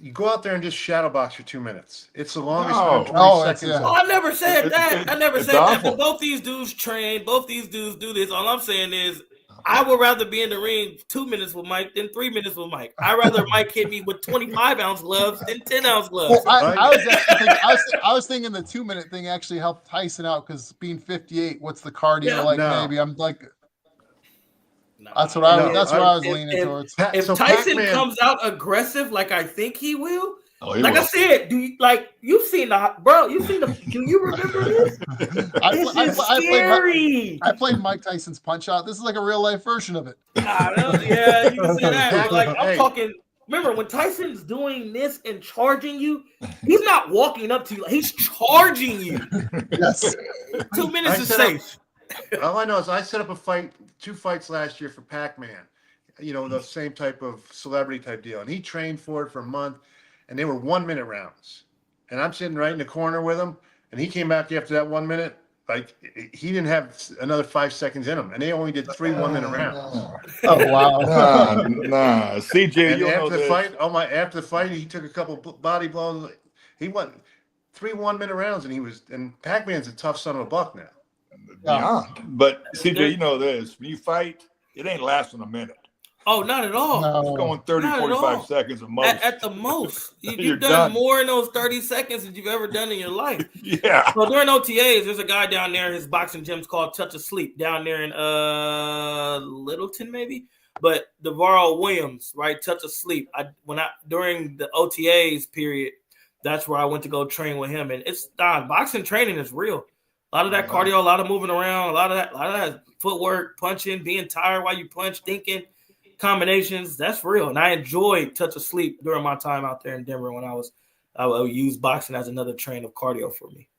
You go out there and just shadow box for 2 minutes. It's the longest 20 seconds. Oh, I never said that. I never said that. But both these dudes train. Both these dudes do this. All I'm saying is I would rather be in the ring 2 minutes with Mike than 3 minutes with Mike. I'd rather Mike hit me with 25-ounce gloves than 10-ounce gloves. Well, I was thinking the 2-minute thing actually helped Tyson out because being 58, what's the cardio like? No. Maybe I'm like. That's what I was leaning towards. If Tyson comes out aggressive like I think he will, I said, you've seen the do you remember this? Scary. I played Mike Tyson's Punch Out. This is like a real life version of it. Yeah, you can say that. But I'm talking. Remember when Tyson's doing this and charging you, he's not walking up to you; he's charging you. Yes. 2 minutes is safe. All I know is I set up 2 fights last year for Pac-Man, the same type of celebrity type deal. And he trained for it for a month, and they were 1-minute rounds. And I'm sitting right in the corner with him, and he came back after that 1 minute. Like, he didn't have another 5 seconds in him, and they only did 3 1-minute rounds. Oh, wow. Nah. CJ, and after the fight, he took a couple body blows. He went 3 1-minute rounds, and Pac-Man's a tough son of a buck now. Beyond. But CJ, you know this. When you fight, it ain't lasting a minute. Oh, not at all. No. It's going 30, 45 seconds at most. At the most. You've done more in those 30 seconds than you've ever done in your life. Yeah. So during OTAs, there's a guy down there, his boxing gym's called Touch of Sleep, down there in Littleton, maybe. But DeVarl Williams, right? Touch of Sleep. During the OTAs period, that's where I went to go train with him. And it's boxing training is real. A lot of that cardio, a lot of moving around, a lot of that footwork, punching, being tired while you punch, thinking, combinations. That's real. And I enjoyed Touch of Sleep during my time out there in Denver when I would use boxing as another train of cardio for me.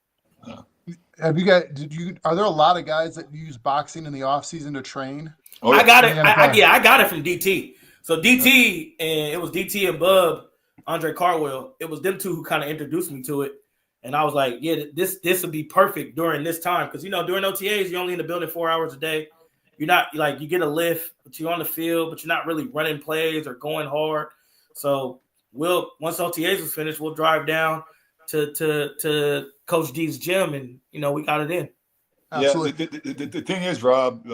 Are there a lot of guys that use boxing in the off season to train? Oh, yeah. I got it. I got it from DT. So DT, and it was DT and Bub, Andre Carwell. It was them two who kind of introduced me to it. And I was like, yeah, this would be perfect during this time. Because, during OTAs, you're only in the building 4 hours a day. You're not you get a lift, but you're on the field, but you're not really running plays or going hard. So once OTAs was finished, we'll drive down to Coach D's gym and, we got it in. Absolutely. Yeah, the thing is, Rob,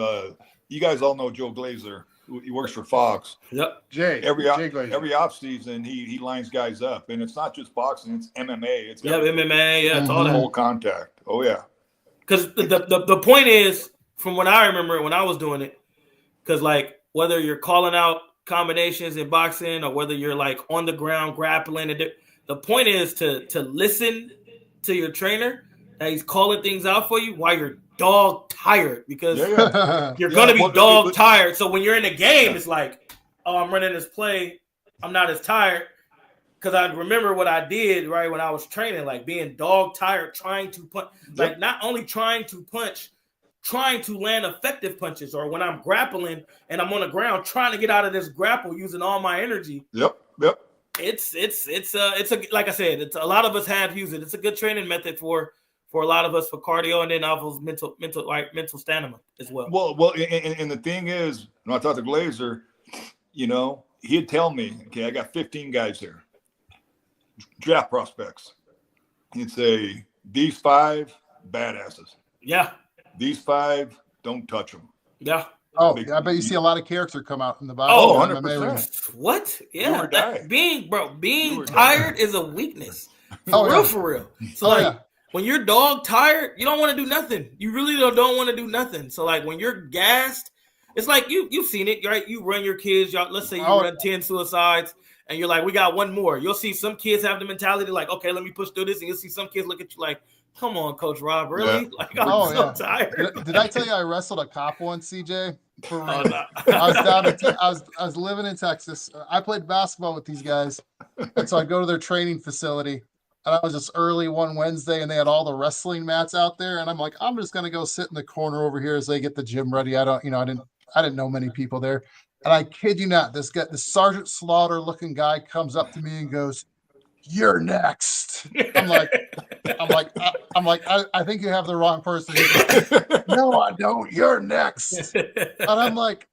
you guys all know Joe Glazer. He works for Fox. Yep. Every offseason, he lines guys up. And it's not just boxing, it's MMA. It's MMA. Yeah, it's all that. Whole contact. Oh, yeah. Because the point is, from what I remember when I was doing it, because, whether you're calling out combinations in boxing or whether you're, on the ground grappling, the point is to listen to your trainer that he's calling things out for you while you're dog tired, because you're going to be dog tired. So when you're in the game, it's like, oh, I'm running this play. I'm not as tired. Because I remember what I did, right, when I was training, being dog tired, trying to punch. Not only trying to punch, trying to land effective punches, or when I'm grappling and I'm on the ground trying to get out of this grapple using all my energy. Yep. It's a like I said, it's a lot of us have used it. It's a good training method for a lot of us for cardio, and then also mental stamina as well. Well, and the thing is, when I talked to Glazer, he'd tell me, okay, I got 15 guys there, draft prospects. He'd say, these 5 badasses. Yeah. These 5, don't touch them. Yeah. Oh, I bet you see a lot of character come out in the bottom. Oh, 100%. What? Yeah. Being tired tired is a weakness. For real. So when you're dog tired, you don't want to do nothing. You really don't want to do nothing. So like when you're gassed, it's like you've seen it, right? You run your kids, y'all. Let's say you run 10 suicides, and you're like, we got one more. You'll see some kids have the mentality like, okay, let me push through this, and you'll see some kids look at you like, come on, Coach Rob, really? Yeah. Like I'm so tired. Did I tell you I wrestled a cop once, CJ? For real. I was living in Texas. I played basketball with these guys, and so I go to their training facility. And I was just early one Wednesday, and they had all the wrestling mats out there. And I'm like, I'm just gonna go sit in the corner over here as they get the gym ready. I didn't know many people there. And I kid you not, this Sergeant Slaughter looking guy comes up to me and goes, "You're next." I'm like, I think you have the wrong person. Like, no, I don't. You're next. And I'm like,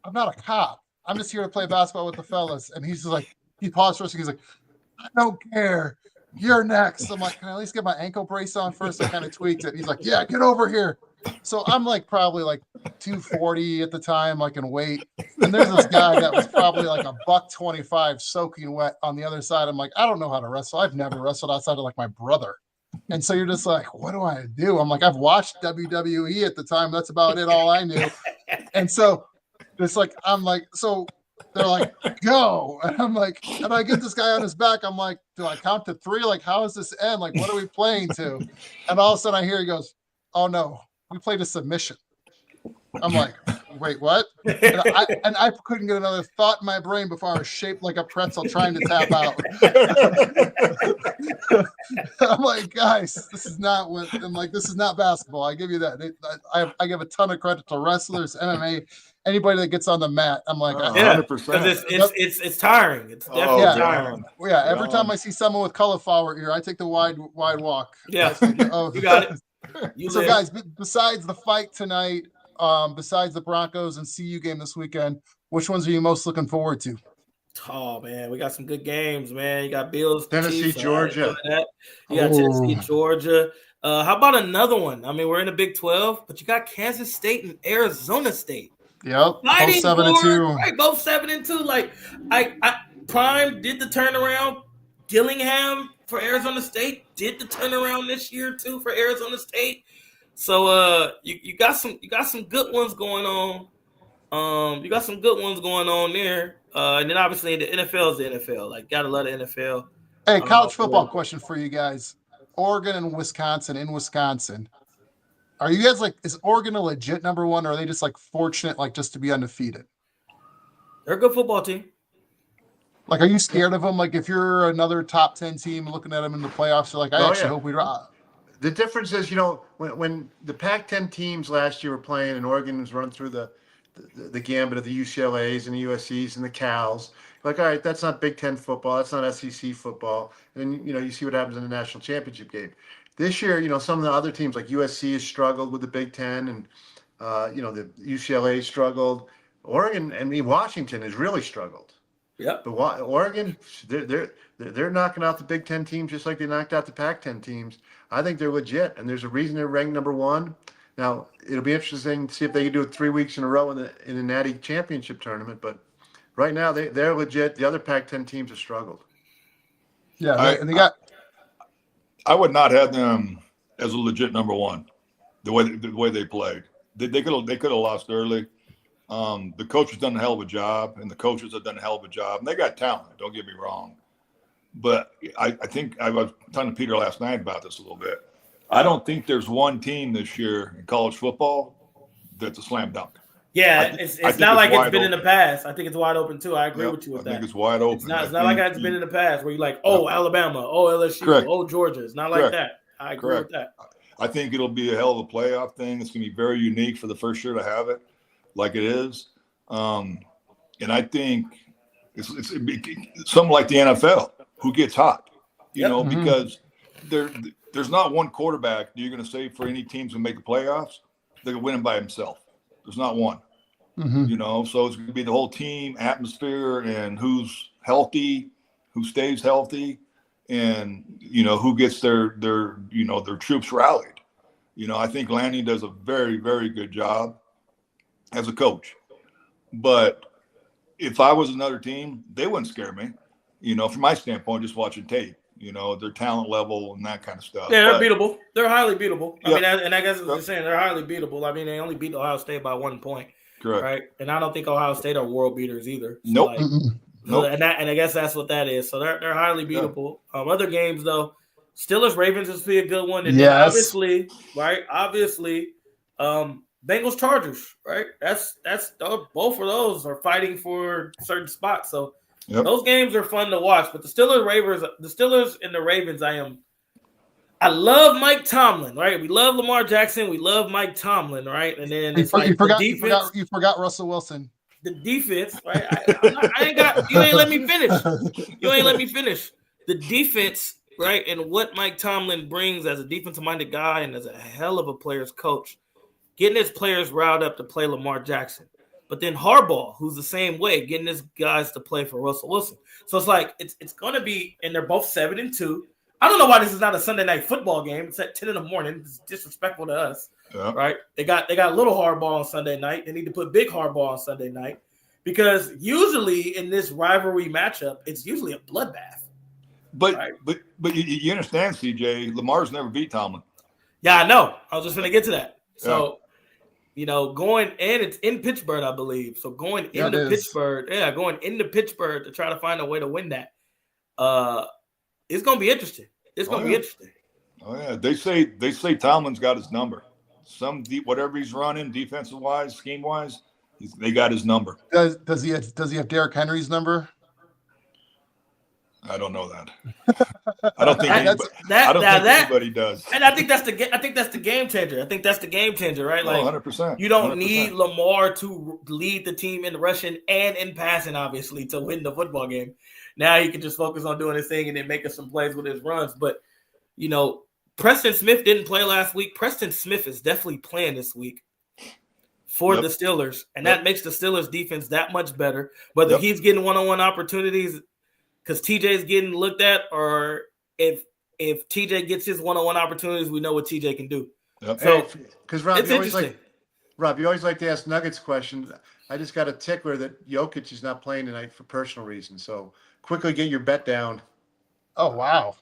I'm not a cop. I'm just here to play basketball with the fellas. And he's just like, he paused for a second. He's like, I don't care. You're next. I'm like, can I at least get my ankle brace on first? I kind of tweaked it. He's like, yeah, get over here. So I'm like probably like 240 at the time, like in weight. And there's this guy that was probably like $125 soaking wet on the other side. I'm like, I don't know how to wrestle. I've never wrestled outside of like my brother. And so you're just like, what do I do? I'm like, I've watched WWE at the time. That's about it. All I knew. And so it's like, I'm like, so they're like, go. And I'm like, and I get this guy on his back. I'm like, do I count to 3? Like, how does this end? Like, what are we playing to? And all of a sudden I hear he goes, oh no, we played a submission. I'm like, wait, what? And I couldn't get another thought in my brain before I was shaped like a pretzel trying to tap out. I'm like, guys, this is not what I'm like. This is not basketball. I give you that. I give a ton of credit to wrestlers, MMA, anybody that gets on the mat. I'm like, 100%. Because it's tiring. It's definitely tiring. Yeah, every time I see someone with cauliflower ear, I take the wide walk. Yeah, you got it. So, guys, besides the fight tonight, besides the Broncos and CU game this weekend, which ones are you most looking forward to? Oh man, we got some good games, man. You got Bills, Tennessee, Chiefs, Georgia. You got Tennessee, Georgia. How about another one? I mean, we're in the Big 12, but you got Kansas State and Arizona State. Yep, both 7-2. Right, both 7-2. Like I Prime did the turnaround. Gillingham for Arizona State did the turnaround this year too for Arizona State. So you got some good ones going on. You got some good ones going on there. And then obviously the NFL is the NFL. Like gotta love the NFL. Hey, college football question for you guys. Oregon and Wisconsin. In Wisconsin, are you guys like, is Oregon a legit number one, or are they just like fortunate like just to be undefeated? They're a good football team. Like, are you scared of them? Like, if you're another top 10 team looking at them in the playoffs, you're like, I hope we drop. The difference is, when the Pac-10 teams last year were playing and Oregon was running through the gambit of the UCLAs and the USCs and the Cals, like, all right, that's not Big Ten football. That's not SEC football. And, you see what happens in the national championship game. This year, some of the other teams like USC has struggled with the Big Ten and, the UCLA struggled. Oregon and Washington has really struggled. Yeah, but Oregon, they're knocking out the Big Ten teams just like they knocked out the Pac-10 teams. I think they're legit, and there's a reason they're ranked number one. Now it'll be interesting to see if they can do it 3 weeks in a row in the Natty Championship tournament. But right now they're legit. The other Pac-10 teams have struggled. Yeah, I would not have them as a legit number one. The way they played, they could have lost early. The coach has done a hell of a job, and the coaches have done a hell of a job, and they got talent. Don't get me wrong, but I think I was talking to Peter last night about this a little bit. I don't think there's one team this year in college football that's a slam dunk. Yeah, it's not like it's been in the past. I think it's wide open too. I agree with you with that. I think it's wide open. It's not like it's been in the past where you're like, oh, Alabama, oh, LSU, oh, Georgia. It's not like that. I agree with that. I think it'll be a hell of a playoff thing. It's going to be very unique for the first year to have it, like it is. And I think it's something like the NFL, who gets hot, because there's not one quarterback you're going to say for any teams to make the playoffs that can win them by himself. There's not one. So it's going to be the whole team atmosphere and who's healthy, who stays healthy, and who gets their troops rallied. I think Lanny does a very, very good job as a coach. But if I was another team, they wouldn't scare me. From my standpoint, just watching tape. Their talent level and that kind of stuff. Yeah, they're beatable. They're highly beatable. I guess what you're saying, they're highly beatable. I mean, they only beat Ohio State by 1 point. Correct. Right? And I don't think Ohio State are world beaters either. So Nope. Nope. And I guess that's what that is. So they're highly beatable. Other games though, Steelers Ravens is be a good one. And then obviously, Bengals Chargers, right? That's both of those are fighting for certain spots. So those games are fun to watch. But the Steelers and the Ravens, I love Mike Tomlin, right? We love Lamar Jackson. We love Mike Tomlin, right? And then it's you forgot Russell Wilson. The defense, right? You ain't let me finish. The defense, right? And what Mike Tomlin brings as a defensive-minded guy and as a hell of a player's coach, getting his players riled up to play Lamar Jackson. But then Harbaugh, who's the same way, getting his guys to play for Russell Wilson. So it's like it's going to be, and they're both 7-2. I don't know why this is not a Sunday night football game. It's at 10 in the morning. It's disrespectful to us, right? They got little Harbaugh on Sunday night. They need to put big Harbaugh on Sunday night because usually in this rivalry matchup, it's usually a bloodbath. But you understand, CJ, Lamar's never beat Tomlin. Yeah, I know. I was just going to get to that. So, going and it's in Pittsburgh, I believe. So going into Pittsburgh to try to find a way to win that. It's gonna be interesting. Oh yeah, they say Tomlin's got his number. Whatever he's running, defensive wise, scheme wise, they got his number. Does he have Derrick Henry's number? I don't know that. I don't think anybody does. And I think that's the game changer. I think that's the game changer, right? Like 100%. You don't need Lamar to lead the team in rushing and in passing, obviously, to win the football game. Now he can just focus on doing his thing and then making some plays with his runs. But, Preston Smith didn't play last week. Preston Smith is definitely playing this week for the Steelers. And that makes the Steelers defense that much better. Whether he's getting one-on-one opportunities because TJ's getting looked at, or if TJ gets his one-on-one opportunities, we know what TJ can do. Yep. So, because Rob, it's interesting. You always like to ask Nuggets questions. I just got a tickler that Jokic is not playing tonight for personal reasons. So quickly get your bet down. Oh wow!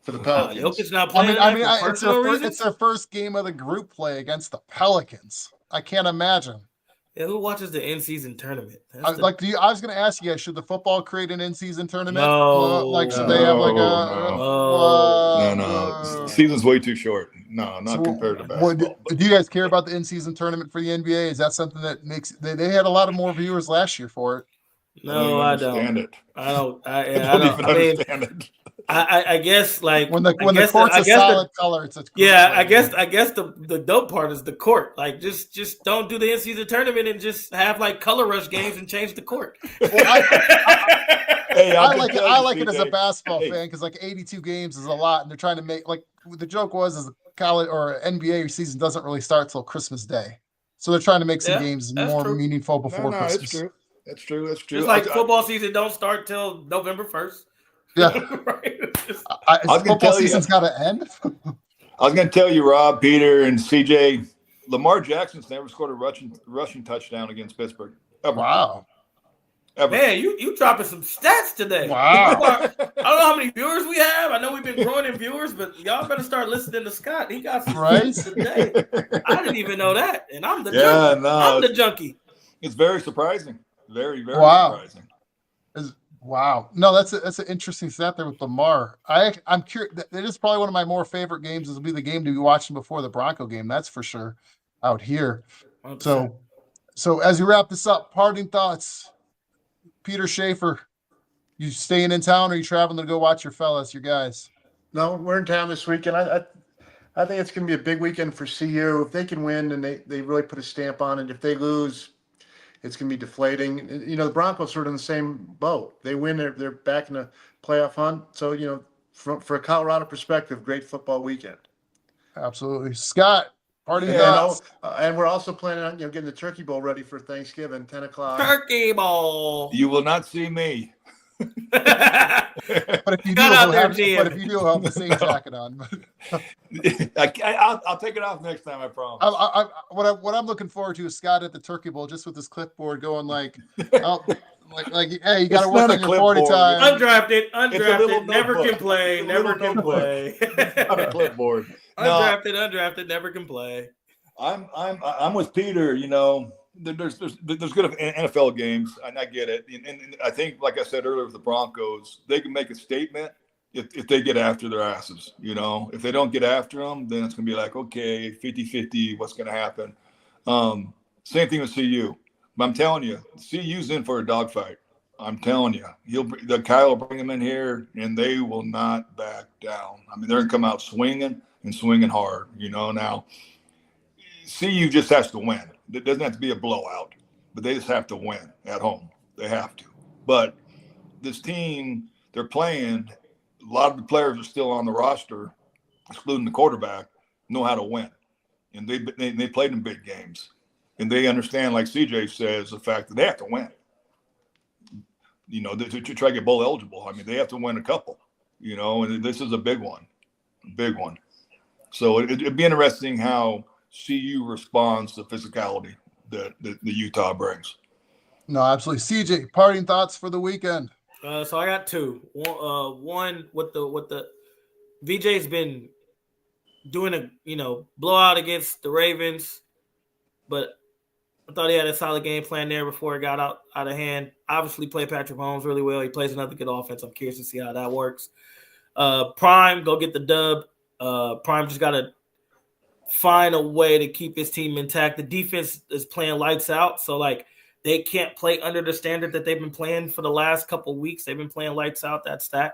For the Pelicans. Jokic not playing. It's their first game of the group play against the Pelicans. I can't imagine. Yeah, who watches the in-season tournament? I was going to ask you guys, should the football create an in-season tournament? No. Should they have No. Season's way too short. No, not compared to basketball. Do you guys care about the in-season tournament for the NBA? Is that something that makes they had a lot of more viewers last year for it? No, I don't. I don't understand it. I guess like when the court's a solid color, it's a I guess the dope part is the court. Like just don't do the in-season tournament and just have like color rush games and change the court. I like it as a basketball fan because like 82 games is a lot, and they're trying to make the joke is the college or NBA season doesn't really start till Christmas Day, so they're trying to make some games more meaningful before Christmas. That's true. It's like football season don't start till November 1st. Yeah. Right? Football season's got to end. I was going to tell you, Rob, Peter, and CJ, Lamar Jackson's never scored a rushing touchdown against Pittsburgh. Ever. Wow. Ever. Man, you dropping some stats today. Wow. I don't know how many viewers we have. I know we've been growing in viewers, but y'all better start listening to Scott. He got some stats today. I didn't even know that. And I'm the junkie. I'm the junkie. It's very surprising. Very, very surprising. Wow. No, that's an interesting stat there with Lamar. I'm curious. It is probably one of my more favorite games. This will be the game to be watching before the Bronco game. That's for sure out here. 100%. So as we wrap this up, parting thoughts. Peter Schaefer, you staying in town or you traveling to go watch your fellas, your guys? No, we're in town this weekend. I I think it's going to be a big weekend for CU. If they can win, and they really put a stamp on it. If they lose, it's going to be deflating. The Broncos are in the same boat. They win, they're back in the playoff hunt. So, for a Colorado perspective, great football weekend. Absolutely. Scott, parting And, thoughts. and we're also planning on getting the Turkey Bowl ready for Thanksgiving, 10 o'clock. Turkey Bowl. You will not see me. But if you do, he'll have the same jacket on. I'll take it off next time, I promise. What I'm looking forward to is Scott at the Turkey Bowl, just with his clipboard going hey, you got to work on your 40 time. Undrafted, never can play, never can play. On a clipboard. Undrafted, never can play. I'm with Peter. There's good NFL games, and I get it. And I think, like I said earlier, with the Broncos, they can make a statement if they get after their asses. If they don't get after them, then it's going to be like, okay, 50-50, what's going to happen? Same thing with CU. But I'm telling you, CU's in for a dogfight. I'm telling you, Kyle will bring them in here, and they will not back down. I mean, they're going to come out swinging and swinging hard. Now CU just has to win. It doesn't have to be a blowout, but they just have to win at home. They have to. But this team, they're playing, a lot of the players are still on the roster, excluding the quarterback, know how to win. And they played in big games. And they understand, like CJ says, the fact that they have to win. To try to get bowl eligible. I mean, they have to win a couple, and this is a big one. Big one. So it'd be interesting how CU responds to physicality that the Utah brings. No, absolutely. CJ, parting thoughts for the weekend. So I got two. One with the VJ's been doing a blowout against the Ravens, but I thought he had a solid game plan there before it got out of hand. Obviously played Patrick Mahomes really well. He plays another good offense. I'm curious to see how that works. Prime, go get the dub. Prime just got to find a way to keep his team intact. The defense is playing lights out, so they can't play under the standard that they've been playing for the last couple of weeks. They've been playing lights out. That's that.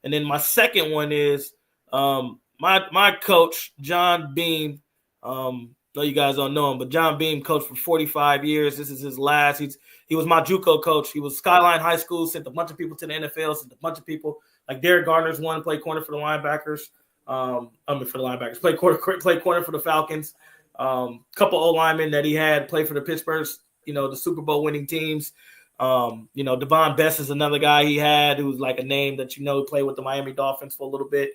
And then my second one is my coach, John Beam. No, you guys don't know him, but John Beam coached for 45 years. This is his last. He was my JUCO coach. He was Skyline High School, sent a bunch of people to the NFL, sent a bunch of people. Like Derek Gardner's one, played corner for the linebackers. Played corner for the Falcons. Couple O-linemen that he had played for the Pittsburgh, the Super Bowl winning teams. Devon Best is another guy he had who's like a name that played with the Miami Dolphins for a little bit.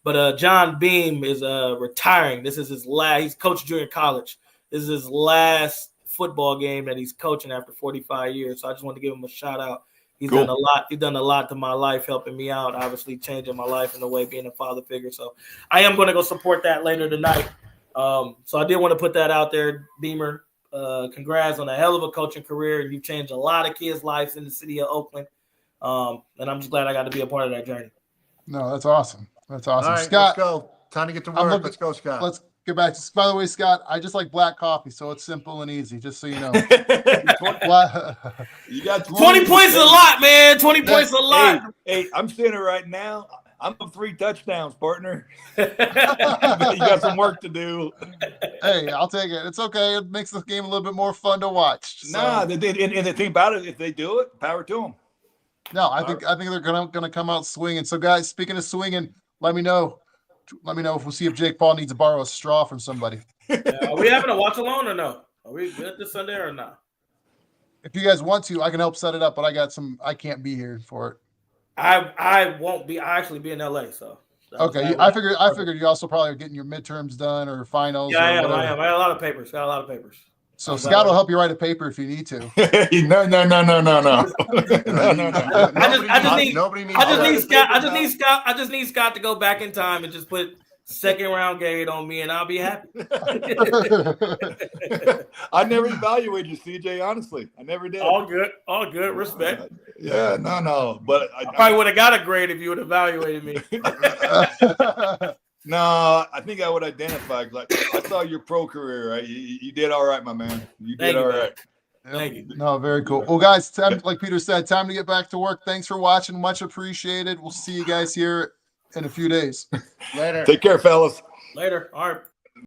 But John Beam is retiring. This is his last. He's coached junior college. This is his last football game that he's coaching after 45 years. So I just want to give him a shout out. He's done a lot. He's done a lot to my life, helping me out, obviously changing my life in a way, being a father figure. So I am going to go support that later tonight. So I did want to put that out there, Beamer. Congrats on a hell of a coaching career. You've changed a lot of kids' lives in the city of Oakland. And I'm just glad I got to be a part of that journey. No, that's awesome. That's awesome. All right, Scott, let's go. Time to get to work. Let's go, Scott. Let's get back to. By the way, Scott, I just like black coffee, so it's simple and easy. Just so you know. You got 20 points is a lot, man. 20 points is a lot. Hey, I'm seeing it right now. I'm up 3 touchdowns, partner. You got some work to do. Hey, I'll take it. It's okay. It makes the game a little bit more fun to watch. So. Nah, and the thing about it, if they do it, power to them. No, I think they're gonna come out swinging. So, guys, speaking of swinging, let me know if we'll see if Jake Paul needs to borrow a straw from somebody. Are we having a watch alone or no? Are we good this Sunday or not? If you guys want to, I can help set it up, but I can't be here for it. I won't be. I actually be in LA, so. Okay, I figured you also probably are getting your midterms done or finals. Yeah, I am. Whatever. I got a lot of papers. So Scott will help you write a paper if you need to. No. I just need Scott to go back in time and just put second round grade on me, and I'll be happy. I never evaluated you, CJ. Honestly, I never did. All good. Respect. Yeah, no. But I probably would have got a grade if you would have evaluated me. No, I think I would identify because I saw your pro career. Right? You did all right, my man. You did all right. Thank you. No, very cool. Well, guys, like Peter said, time to get back to work. Thanks for watching. Much appreciated. We'll see you guys here in a few days. Later. Take care, fellas. Later. All right.